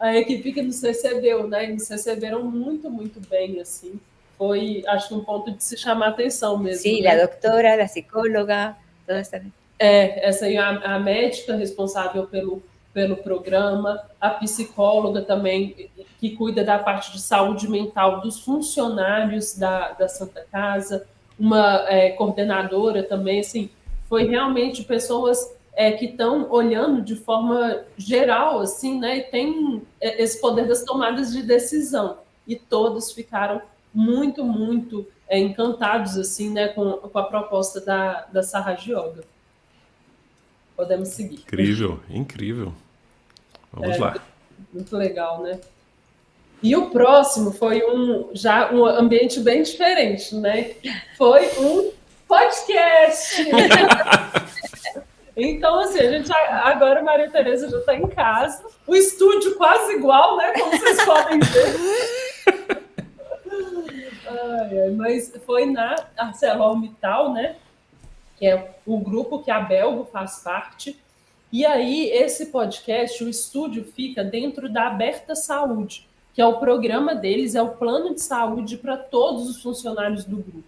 A equipe que nos recebeu, né? Nos receberam muito, muito bem, assim. Foi, acho que um ponto de se chamar a atenção mesmo. Sim, né? a doutora, a psicóloga, todas também. Essa aí, a médica responsável pelo programa, a psicóloga também, que cuida da parte de saúde mental dos funcionários da Santa Casa, uma coordenadora também, assim, foi realmente pessoas que estão olhando de forma geral, assim, né, e tem esse poder das tomadas de decisão, e todos ficaram muito, muito encantados, assim, né, com a proposta da Sahaja Yoga. Podemos seguir. Incrível, incrível. Vamos lá. Muito legal, né? E o próximo foi já um ambiente bem diferente, né? Foi um podcast. Então, assim, a gente agora, Maria Tereza já está em casa. O estúdio quase igual, né? Como vocês podem ver. Mas foi na ArcelorMittal, né? Que é o grupo que a Belgo faz parte. E aí, esse podcast, o estúdio fica dentro da Aberta Saúde, que é o programa deles, é o plano de saúde para todos os funcionários do grupo.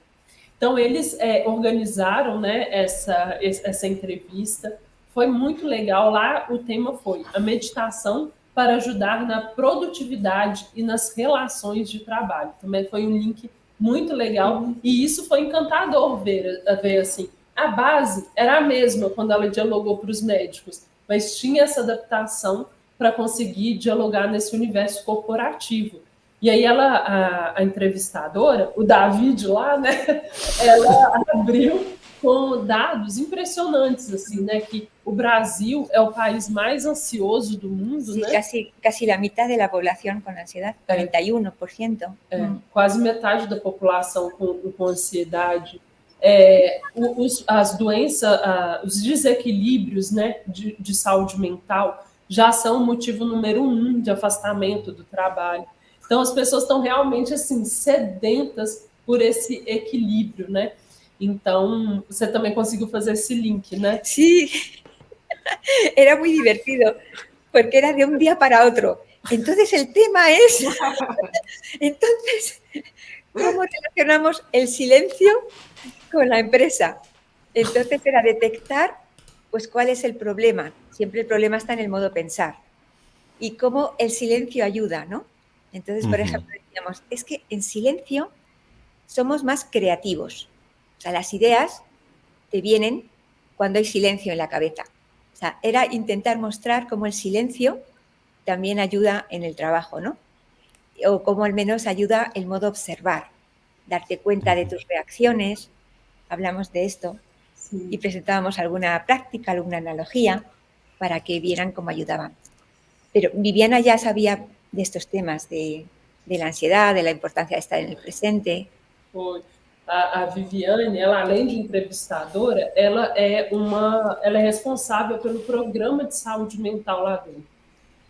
Então, eles organizaram, né, essa entrevista. Foi muito legal. Lá, o tema foi a meditação para ajudar na produtividade e nas relações de trabalho. Também foi um link muito legal. E isso foi encantador ver assim. A base era a mesma quando ela dialogou para os médicos, mas tinha essa adaptação para conseguir dialogar nesse universo corporativo. E aí a entrevistadora, o David lá, né, ela abriu com dados impressionantes, assim, né, que o Brasil é o país mais ansioso do mundo, sí, né? Casi la mitad de la población con ansiedad, 41%. Quase metade da população com ansiedade. As doenças, os desequilíbrios, né, de saúde mental já são o motivo número 1 de afastamento do trabalho. Então, as pessoas estão realmente assim, sedentas por esse equilíbrio, né? Então, você também conseguiu fazer esse link, né? Sí, era muy divertido, porque era de un día para otro. Entonces, el tema es, ¿cómo relacionamos el silencio con la empresa? Entonces, era detectar, pues, cuál es el problema. Siempre el problema está en el modo pensar. Y cómo el silencio ayuda, ¿no? Entonces, por ejemplo, decíamos, es que en silencio somos más creativos. O sea, las ideas te vienen cuando hay silencio en la cabeza. O sea, era intentar mostrar cómo el silencio también ayuda en el trabajo, ¿no? O cómo al menos ayuda el modo observar, darte cuenta de tus reacciones. Hablamos de esto y presentábamos alguna práctica, alguna analogía para que vieran cómo ayudaban. Pero Viviana ya sabía de estos temas, de la ansiedad, de la importancia de estar en el presente. A Viviane, ela, além de entrevistadora, ela é responsável pelo programa de saúde mental lá dentro.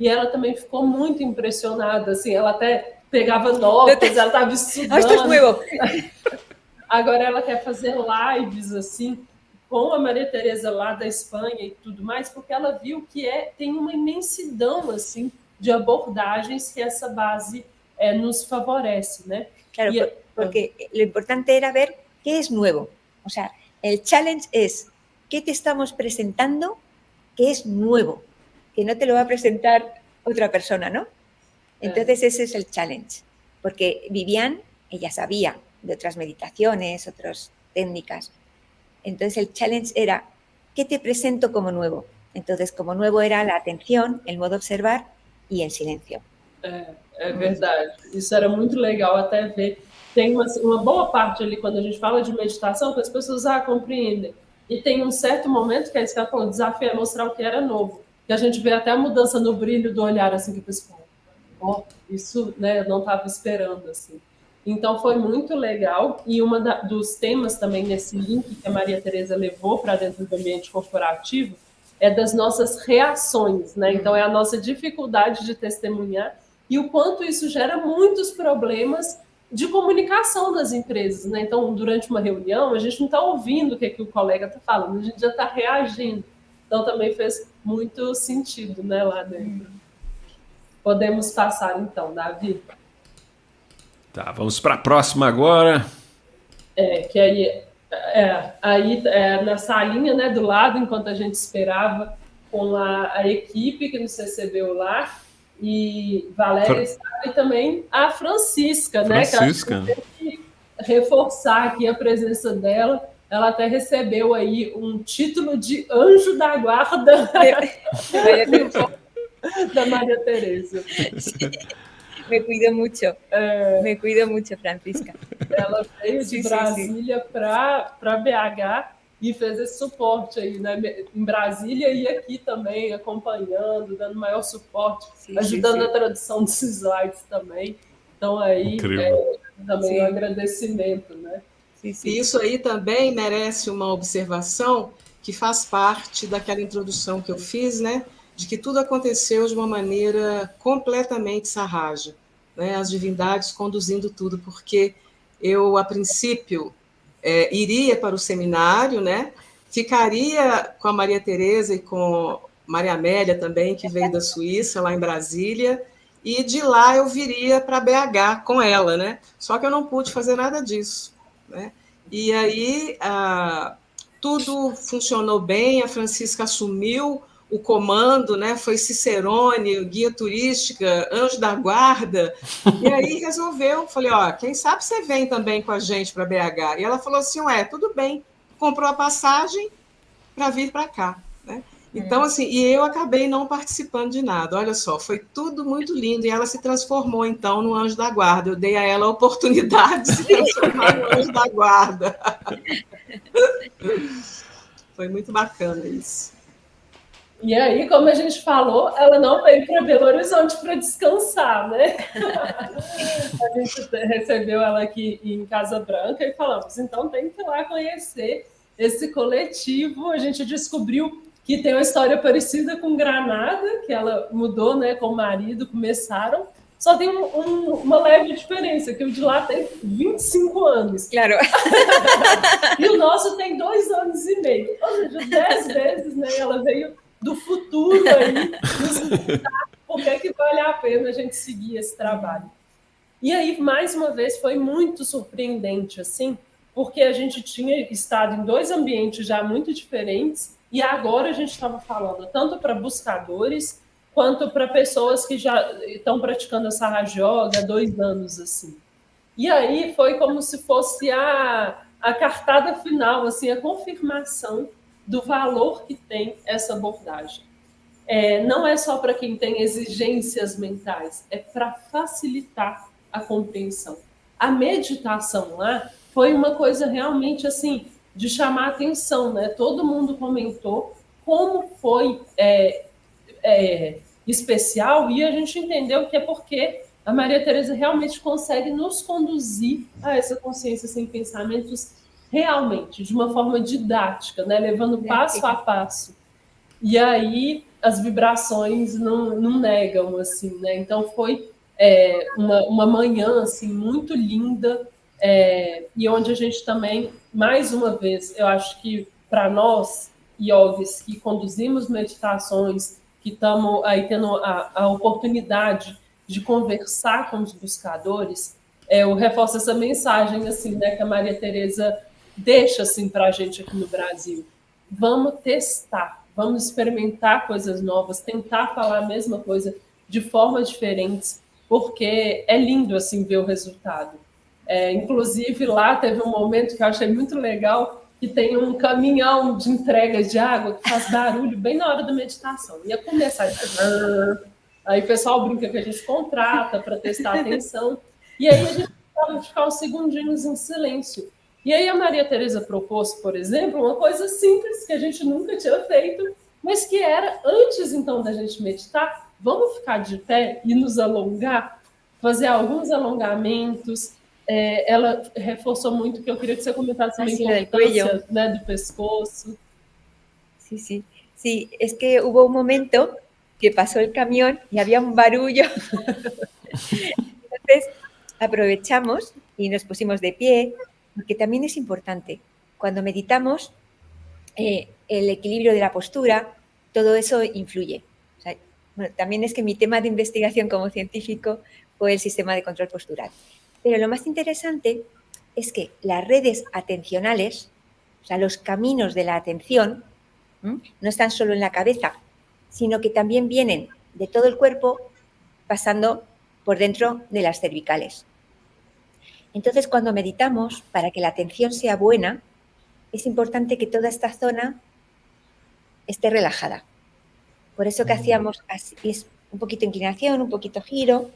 E ela também ficou muito impressionada, assim, ela até pegava notas, ela estava estudando. Esto es nuevo. Agora ela quer fazer lives assim com a Maria Teresa lá da Espanha e tudo mais, porque ela viu que tem uma imensidão assim de abordagens que essa base nos favorece, né? Claro, porque lo importante era ver qué es nuevo. O sea, el challenge es qué te estamos presentando que es nuevo, que no te lo va a presentar otra persona, ¿no? Entonces ese es el challenge, porque Vivian, ella sabía de otras meditaciones, otras técnicas. Entonces el challenge era, ¿qué te presento como nuevo? Entonces, como nuevo era la atención, el modo observar y en silencio. É verdade. Isso era muito legal até ver. Tem uma boa parte ali, quando a gente fala de meditação, que as pessoas compreendem. E tem um certo momento, que é isso que ela falou, o desafio é mostrar o que era novo. E a gente vê até a mudança no brilho do olhar, assim, que a pessoa fala, isso, né, eu não estava esperando, assim. Então, foi muito legal. E dos temas também nesse link que a Maria Teresa levou para dentro do ambiente corporativo é das nossas reações, né? Então, é a nossa dificuldade de testemunhar e o quanto isso gera muitos problemas de comunicação nas empresas, né? Então, durante uma reunião, a gente não está ouvindo o que o colega está falando, a gente já está reagindo. Então, também fez muito sentido, né, lá dentro. Podemos passar, então, Davi. Tá, vamos para a próxima agora. Que aí na salinha, né, do lado, enquanto a gente esperava, com a equipe que nos recebeu lá, e Valéria estava, e também a Francisca, né? Francisca. Que a gente tem que reforçar aqui a presença dela. Ela até recebeu aí um título de anjo da guarda da Maria Teresa. Me cuido mucho, Francisca. Ela veio de Brasília para BH e fez esse suporte aí, né? Em Brasília e aqui também, acompanhando, dando maior suporte, ajudando a tradução dos slides também. Então, aí, também um agradecimento, né? E isso aí também merece uma observação que faz parte daquela introdução que eu fiz, né? De que tudo aconteceu de uma maneira completamente sarraja, né? As divindades conduzindo tudo, porque eu, a princípio, iria para o seminário, né? Ficaria com a Maria Teresa e com Maria Amélia também, que veio da Suíça, lá em Brasília, e de lá eu viria para BH com ela, né? Só que eu não pude fazer nada disso, né? E aí tudo funcionou bem, a Francisca assumiu o comando, né? Foi Cicerone, guia turística, anjo da guarda, e aí resolveu, falei, quem sabe você vem também com a gente para BH? E ela falou assim, tudo bem, comprou a passagem para vir para cá, né? Então, assim, e eu acabei não participando de nada, olha só, foi tudo muito lindo, e ela se transformou, então, no anjo da guarda, eu dei a ela a oportunidade de se transformar no anjo da guarda. Foi muito bacana isso. E aí, como a gente falou, ela não veio para Belo Horizonte para descansar, né? A gente recebeu ela aqui em Casa Branca e falamos, então tem que ir lá conhecer esse coletivo. A gente descobriu que tem uma história parecida com Granada, que ela mudou, né, com o marido, começaram. Só tem uma leve diferença, que o de lá tem 25 anos. Claro. E o nosso tem 2 anos e meio. Ou seja, 10 vezes, né, ela veio do futuro aí, nos mostrar por que vale a pena a gente seguir esse trabalho. E aí, mais uma vez, foi muito surpreendente, assim, porque a gente tinha estado em 2 ambientes já muito diferentes, e agora a gente estava falando tanto para buscadores, quanto para pessoas que já estão praticando essa Raja Yoga há 2 anos, assim. E aí foi como se fosse a cartada final, assim, a confirmação do valor que tem essa abordagem. Não é só para quem tem exigências mentais, é para facilitar a compreensão. A meditação lá foi uma coisa realmente assim de chamar a atenção, né? Todo mundo comentou como foi especial, e a gente entendeu que é porque a Maria Teresa realmente consegue nos conduzir a essa consciência sem pensamentos realmente, de uma forma didática, né? Levando passo a passo. E aí as vibrações não negam, assim, né? Então foi uma manhã assim, muito linda, e onde a gente também, mais uma vez, eu acho que para nós, yogis, que conduzimos meditações, que estamos aí tendo a oportunidade de conversar com os buscadores, eu reforço essa mensagem assim, né, que a Maria Teresa deixa assim, para a gente aqui no Brasil. Vamos testar, vamos experimentar coisas novas, tentar falar a mesma coisa de formas diferentes, porque é lindo assim ver o resultado. Inclusive, lá teve um momento que eu achei muito legal, que tem um caminhão de entrega de água que faz barulho bem na hora da meditação. Ia começar a... Aí o pessoal brinca que a gente contrata para testar a atenção, e aí a gente pode ficar uns segundinhos em silêncio. E aí a Maria Teresa propôs, por exemplo, uma coisa simples que a gente nunca tinha feito, mas que era, antes então da gente meditar, vamos ficar de pé e nos alongar, fazer alguns alongamentos. Ela reforçou muito que eu queria que você comentasse a importância, né, do pescoço. Sí, sí. Sí, es que hubo un momento que pasó el camión y había un barullo. Entonces aprovechamos y nos pusimos de pie, porque también es importante. Cuando meditamos, el equilibrio de la postura, todo eso influye. O sea, bueno, también es que mi tema de investigación como científico fue el sistema de control postural. Pero lo más interesante es que las redes atencionales, o sea, los caminos de la atención, no están solo en la cabeza, sino que también vienen de todo el cuerpo pasando por dentro de las cervicales. Entonces, cuando meditamos, para que la atención sea buena, es importante que toda esta zona esté relajada. Por eso que hacíamos así, es un poquito inclinación, un poquito giro.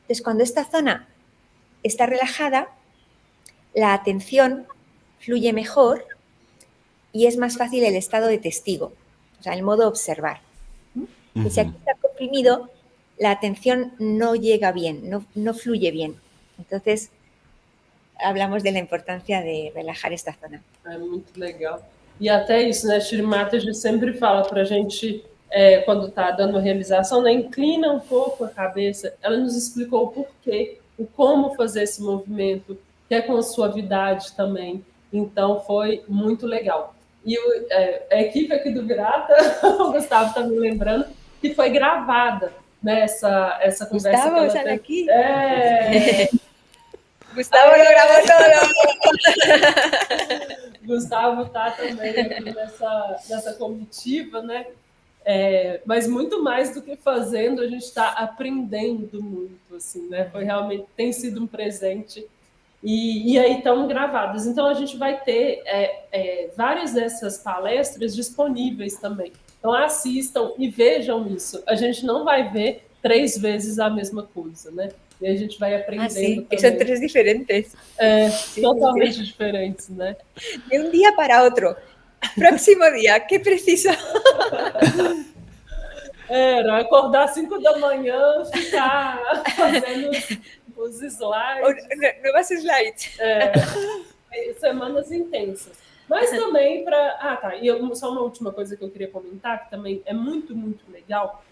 Entonces, cuando esta zona está relajada, la atención fluye mejor y es más fácil el estado de testigo, o sea, el modo observar. Y si aquí está comprimido, la atención no llega bien, no fluye bien. Entonces, hablamos de la importância de relajar esta zona. É muito legal. E até isso, né, Shri Mataji sempre fala para a gente, quando está dando a realização, né, inclina um pouco a cabeça. Ela nos explicou o porquê, o como fazer esse movimento, que é com suavidade também. Então, foi muito legal. E a equipe aqui do Virata, o Gustavo está me lembrando, que foi gravada, né, essa conversa. Gustavo, sai daqui. Gustavo lo gravou todo. Gustavo está também aqui nessa comitiva, né? Mas muito mais do que fazendo, a gente está aprendendo muito, assim, né? Tem sido um presente. E aí estão gravadas. Então, a gente vai ter várias dessas palestras disponíveis também. Então, assistam e vejam isso. A gente não vai ver 3 vezes a mesma coisa, né? E a gente vai aprendendo também. São 3 diferentes. Totalmente diferentes, né? De um dia para outro. Próximo dia, que preciso? Era acordar às 5 da manhã, ficar fazendo os slides. Novas slides. Semanas intensas. Mas também para... E só uma última coisa que eu queria comentar, que também é muito, muito legal.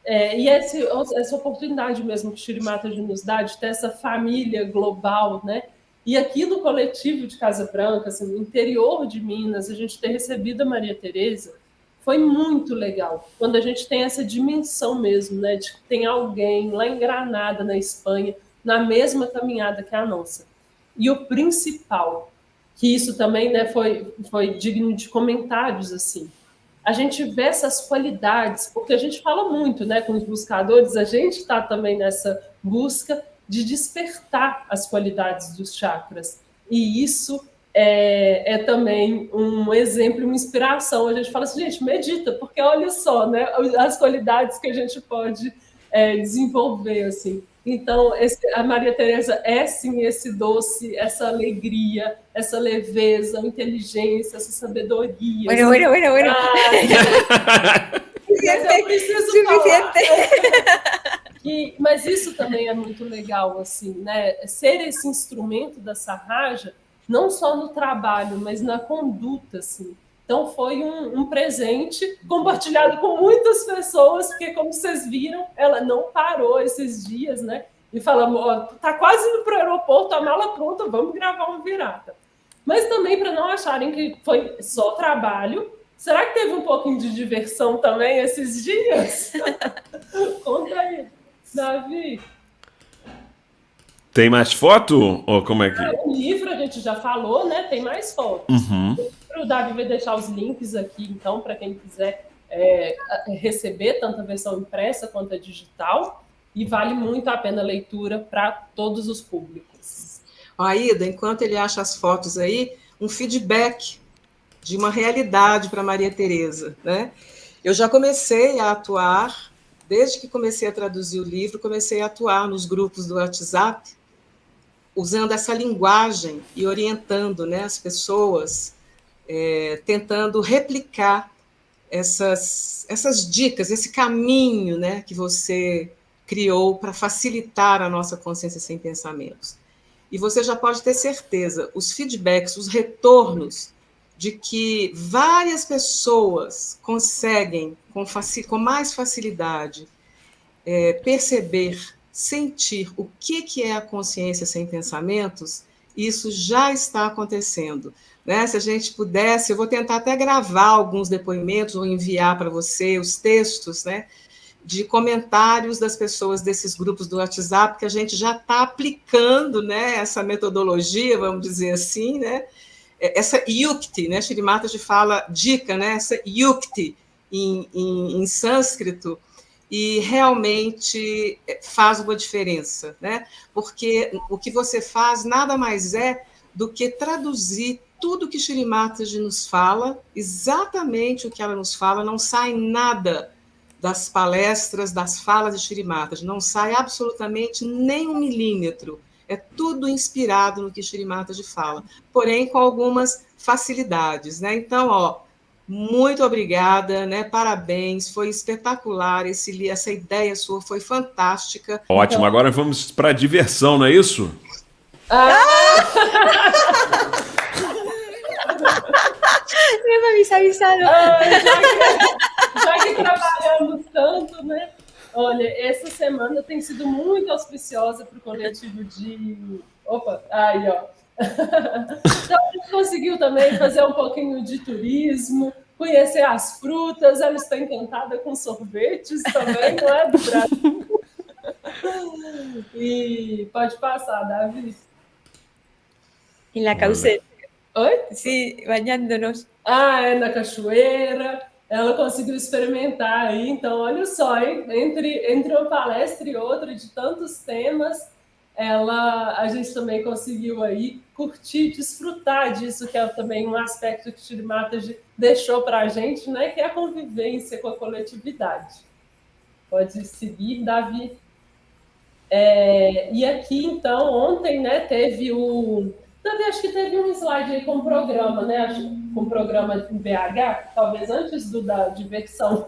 E essa oportunidade mesmo que Shri Mataji nos dá de ter essa família global, né? E aqui no coletivo de Casa Branca, assim, no interior de Minas, a gente ter recebido a Maria Teresa foi muito legal. Quando a gente tem essa dimensão mesmo, né? De que tem alguém lá em Granada, na Espanha, na mesma caminhada que a nossa. E o principal, que isso também, né, foi digno de comentários, assim. A gente vê essas qualidades, porque a gente fala muito, né, com os buscadores, a gente está também nessa busca de despertar as qualidades dos chakras. E isso é também um exemplo, uma inspiração. A gente fala assim, gente, medita, porque olha só, né, as qualidades que a gente pode desenvolver, assim. Então, a Maria Teresa é, sim, esse doce, essa alegria, essa leveza, inteligência, essa sabedoria. Bueno. Eu preciso falar. Mas isso também é muito legal, assim, né? Ser esse instrumento da Sahaja, não só no trabalho, mas na conduta, assim. Então, foi um presente compartilhado com muitas pessoas, porque, como vocês viram, ela não parou esses dias, né? E falamos, ó, tá quase indo para o aeroporto, a mala pronta, vamos gravar um Virata. Mas também, para não acharem que foi só trabalho, será que teve um pouquinho de diversão também esses dias? Conta aí, Davi. Tem mais foto? Ou como é que... O livro a gente já falou, né? Tem mais fotos. O Davi vai deixar os links aqui, então, para quem quiser receber tanto a versão impressa quanto a digital. E vale muito a pena a leitura para todos os públicos. Aida, enquanto ele acha as fotos aí, um feedback de uma realidade para Maria Tereza, né? Eu já comecei a atuar, desde que comecei a traduzir o livro, comecei a atuar nos grupos do WhatsApp, usando essa linguagem e orientando, né, as pessoas, tentando replicar essas dicas, esse caminho, né, que você criou para facilitar a nossa consciência sem pensamentos. E você já pode ter certeza, os feedbacks, os retornos de que várias pessoas conseguem, com mais facilidade, perceber, sentir o que é a consciência sem pensamentos, isso já está acontecendo. Né? Se a gente pudesse, eu vou tentar até gravar alguns depoimentos ou enviar para você os textos, né, de comentários das pessoas desses grupos do WhatsApp, que a gente já está aplicando, né, essa metodologia, vamos dizer assim, né, essa yukti, né, Shri Mataji fala dica, né, essa yukti em sânscrito, e realmente faz uma diferença, né, porque o que você faz nada mais é do que traduzir tudo que Shri Mataji nos fala, exatamente o que ela nos fala, não sai nada das palestras, das falas de Shri Mataji, não sai absolutamente nem 1 milímetro, é tudo inspirado no que Shri Mataji fala, porém com algumas facilidades, né? Então, ó, muito obrigada, né? Parabéns, foi espetacular, essa ideia sua foi fantástica. Ótimo, então... agora vamos para a diversão, não é isso? Não me habéis avisado. Já que trabalhamos tanto, né? Olha, essa semana tem sido muito auspiciosa para o coletivo de... Opa, aí, ó. Então, a gente conseguiu também fazer um pouquinho de turismo, conhecer as frutas, ela está encantada com sorvetes também, não é, do Brasil? E pode passar, Davi. Em La Caucete. Oi? Sim, banhando-nos. Na cachoeira. Ela conseguiu experimentar aí, então olha só, hein? Entre uma palestra e outra, de tantos temas, a gente também conseguiu aí curtir, desfrutar disso, que é também um aspecto que Shri Mataji deixou para a gente, né? Que é a convivência com a coletividade. Pode seguir, Davi. E aqui, então, ontem, né, teve acho que teve um slide aí com o programa, né? Com o programa em BH, talvez antes da diversão.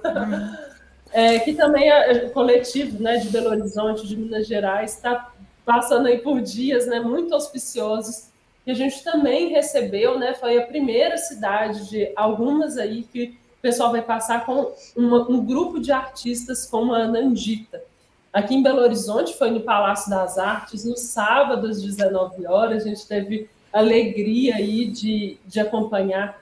Que também é coletivo, né, de Belo Horizonte, de Minas Gerais, está passando aí por dias, né, muito auspiciosos. E a gente também recebeu, né, foi a primeira cidade de algumas aí que o pessoal vai passar com um grupo de artistas como a Nandita. Aqui em Belo Horizonte, foi no Palácio das Artes, no sábado, às 19 horas, a gente teve alegria aí de acompanhar.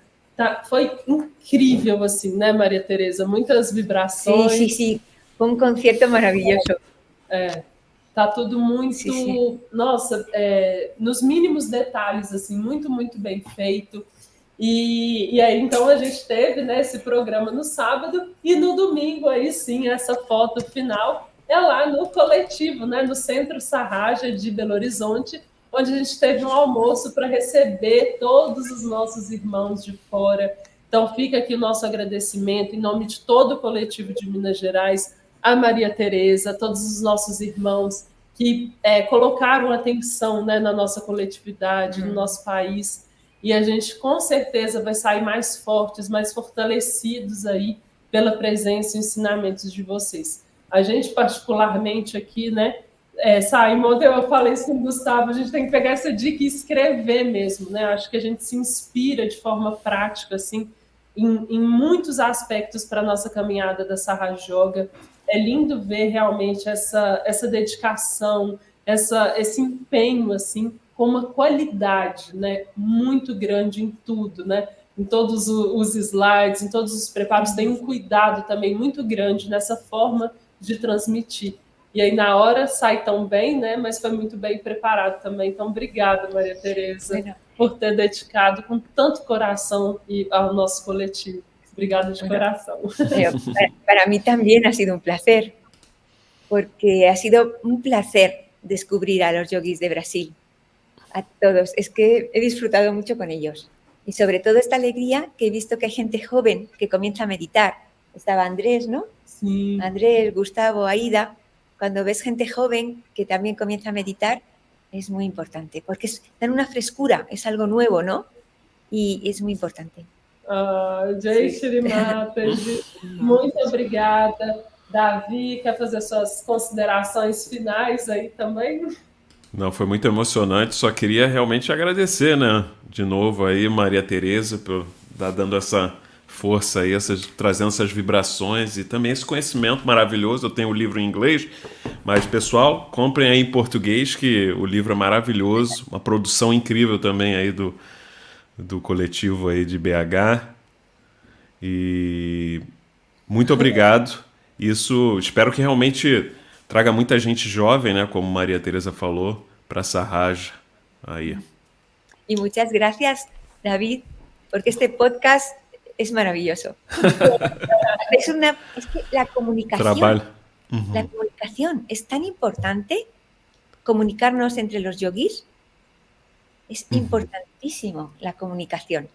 Foi incrível, assim, né, Maria Tereza? Muitas vibrações. Sim. Foi um concerto maravilhoso. Tá tudo muito... Nossa, nos mínimos detalhes, assim, muito, muito bem feito. E aí, então, a gente teve, né, esse programa no sábado e no domingo, aí sim, essa foto final é lá no coletivo, né, no Centro Sarraja de Belo Horizonte, onde a gente teve um almoço para receber todos os nossos irmãos de fora. Então, fica aqui o nosso agradecimento em nome de todo o coletivo de Minas Gerais, a Maria Tereza, a todos os nossos irmãos que colocaram atenção, né, na nossa coletividade, no nosso país. E a gente, com certeza, vai sair mais fortes, mais fortalecidos aí pela presença e ensinamentos de vocês. A gente, particularmente aqui, né, ontem eu falei isso com o Gustavo, a gente tem que pegar essa dica e escrever mesmo, né? Acho que a gente se inspira de forma prática, assim, em muitos aspectos para a nossa caminhada da Sahaja Yoga. É lindo ver realmente essa dedicação, esse empenho assim, com uma qualidade, né, muito grande em tudo, né? Em todos os slides, em todos os preparos, tem um cuidado também muito grande nessa forma de transmitir. E aí, na hora, sai tão bem, né? Mas foi muito bem preparado também. Então, obrigada, Maria Tereza, por ter dedicado com tanto coração ao nosso coletivo. Obrigada de corazón. Para mí también ha sido un placer, porque ha sido un placer descubrir a los yogis de Brasil, a todos. Es que he disfrutado mucho con ellos. Y sobre todo esta alegría que he visto que hay gente joven que comienza a meditar. Estaba Andrés, ¿no? Sí. Andrés, Gustavo, Aida. Cuando ves gente joven que también comienza a meditar, es muy importante, porque dan una frescura, es algo nuevo, ¿no? Y es muy importante. Jai Shri Mataji, muito obrigada. Davi, quer fazer suas considerações finais aí também? Não, foi muito emocionante. Só queria realmente agradecer, né? De novo aí, Maria Tereza, por estar dando essa força aí, trazendo essas vibrações e também esse conhecimento maravilhoso. Eu tenho o livro em inglês, mas, pessoal, comprem aí em português, que o livro é maravilhoso. Uma produção incrível também aí do coletivo aí de BH. E muito obrigado. Isso, espero que realmente traga muita gente jovem, né, como Maria Tereza falou, para Sahaja aí. Y muchas gracias, David, porque este podcast es maravilloso. Es que la comunicación, la comunicación es tan importante, comunicarnos entre los yogis. Es importantíssimo a comunicação.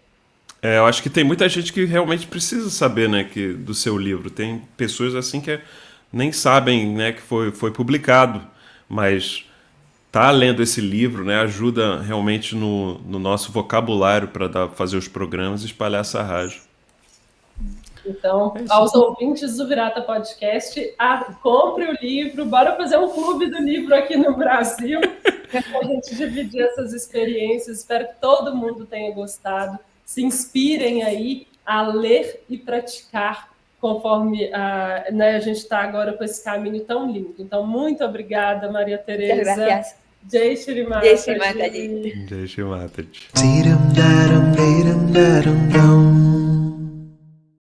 Eu acho que tem muita gente que realmente precisa saber, né, do seu livro. Tem pessoas assim que nem sabem, né, que foi publicado, mas tá lendo esse livro, né, ajuda realmente no nosso vocabulário para fazer os programas e espalhar essa Sahaja. Então, aos ouvintes do Virata Podcast, compre o livro, bora fazer um clube do livro aqui no Brasil, para a gente dividir essas experiências. Espero que todo mundo tenha gostado. Se inspirem aí a ler e praticar conforme né, a gente está agora com esse caminho tão lindo. Então, muito obrigada, Maria Tereza. Jai Shri Mataji. Jai Shri Mataji.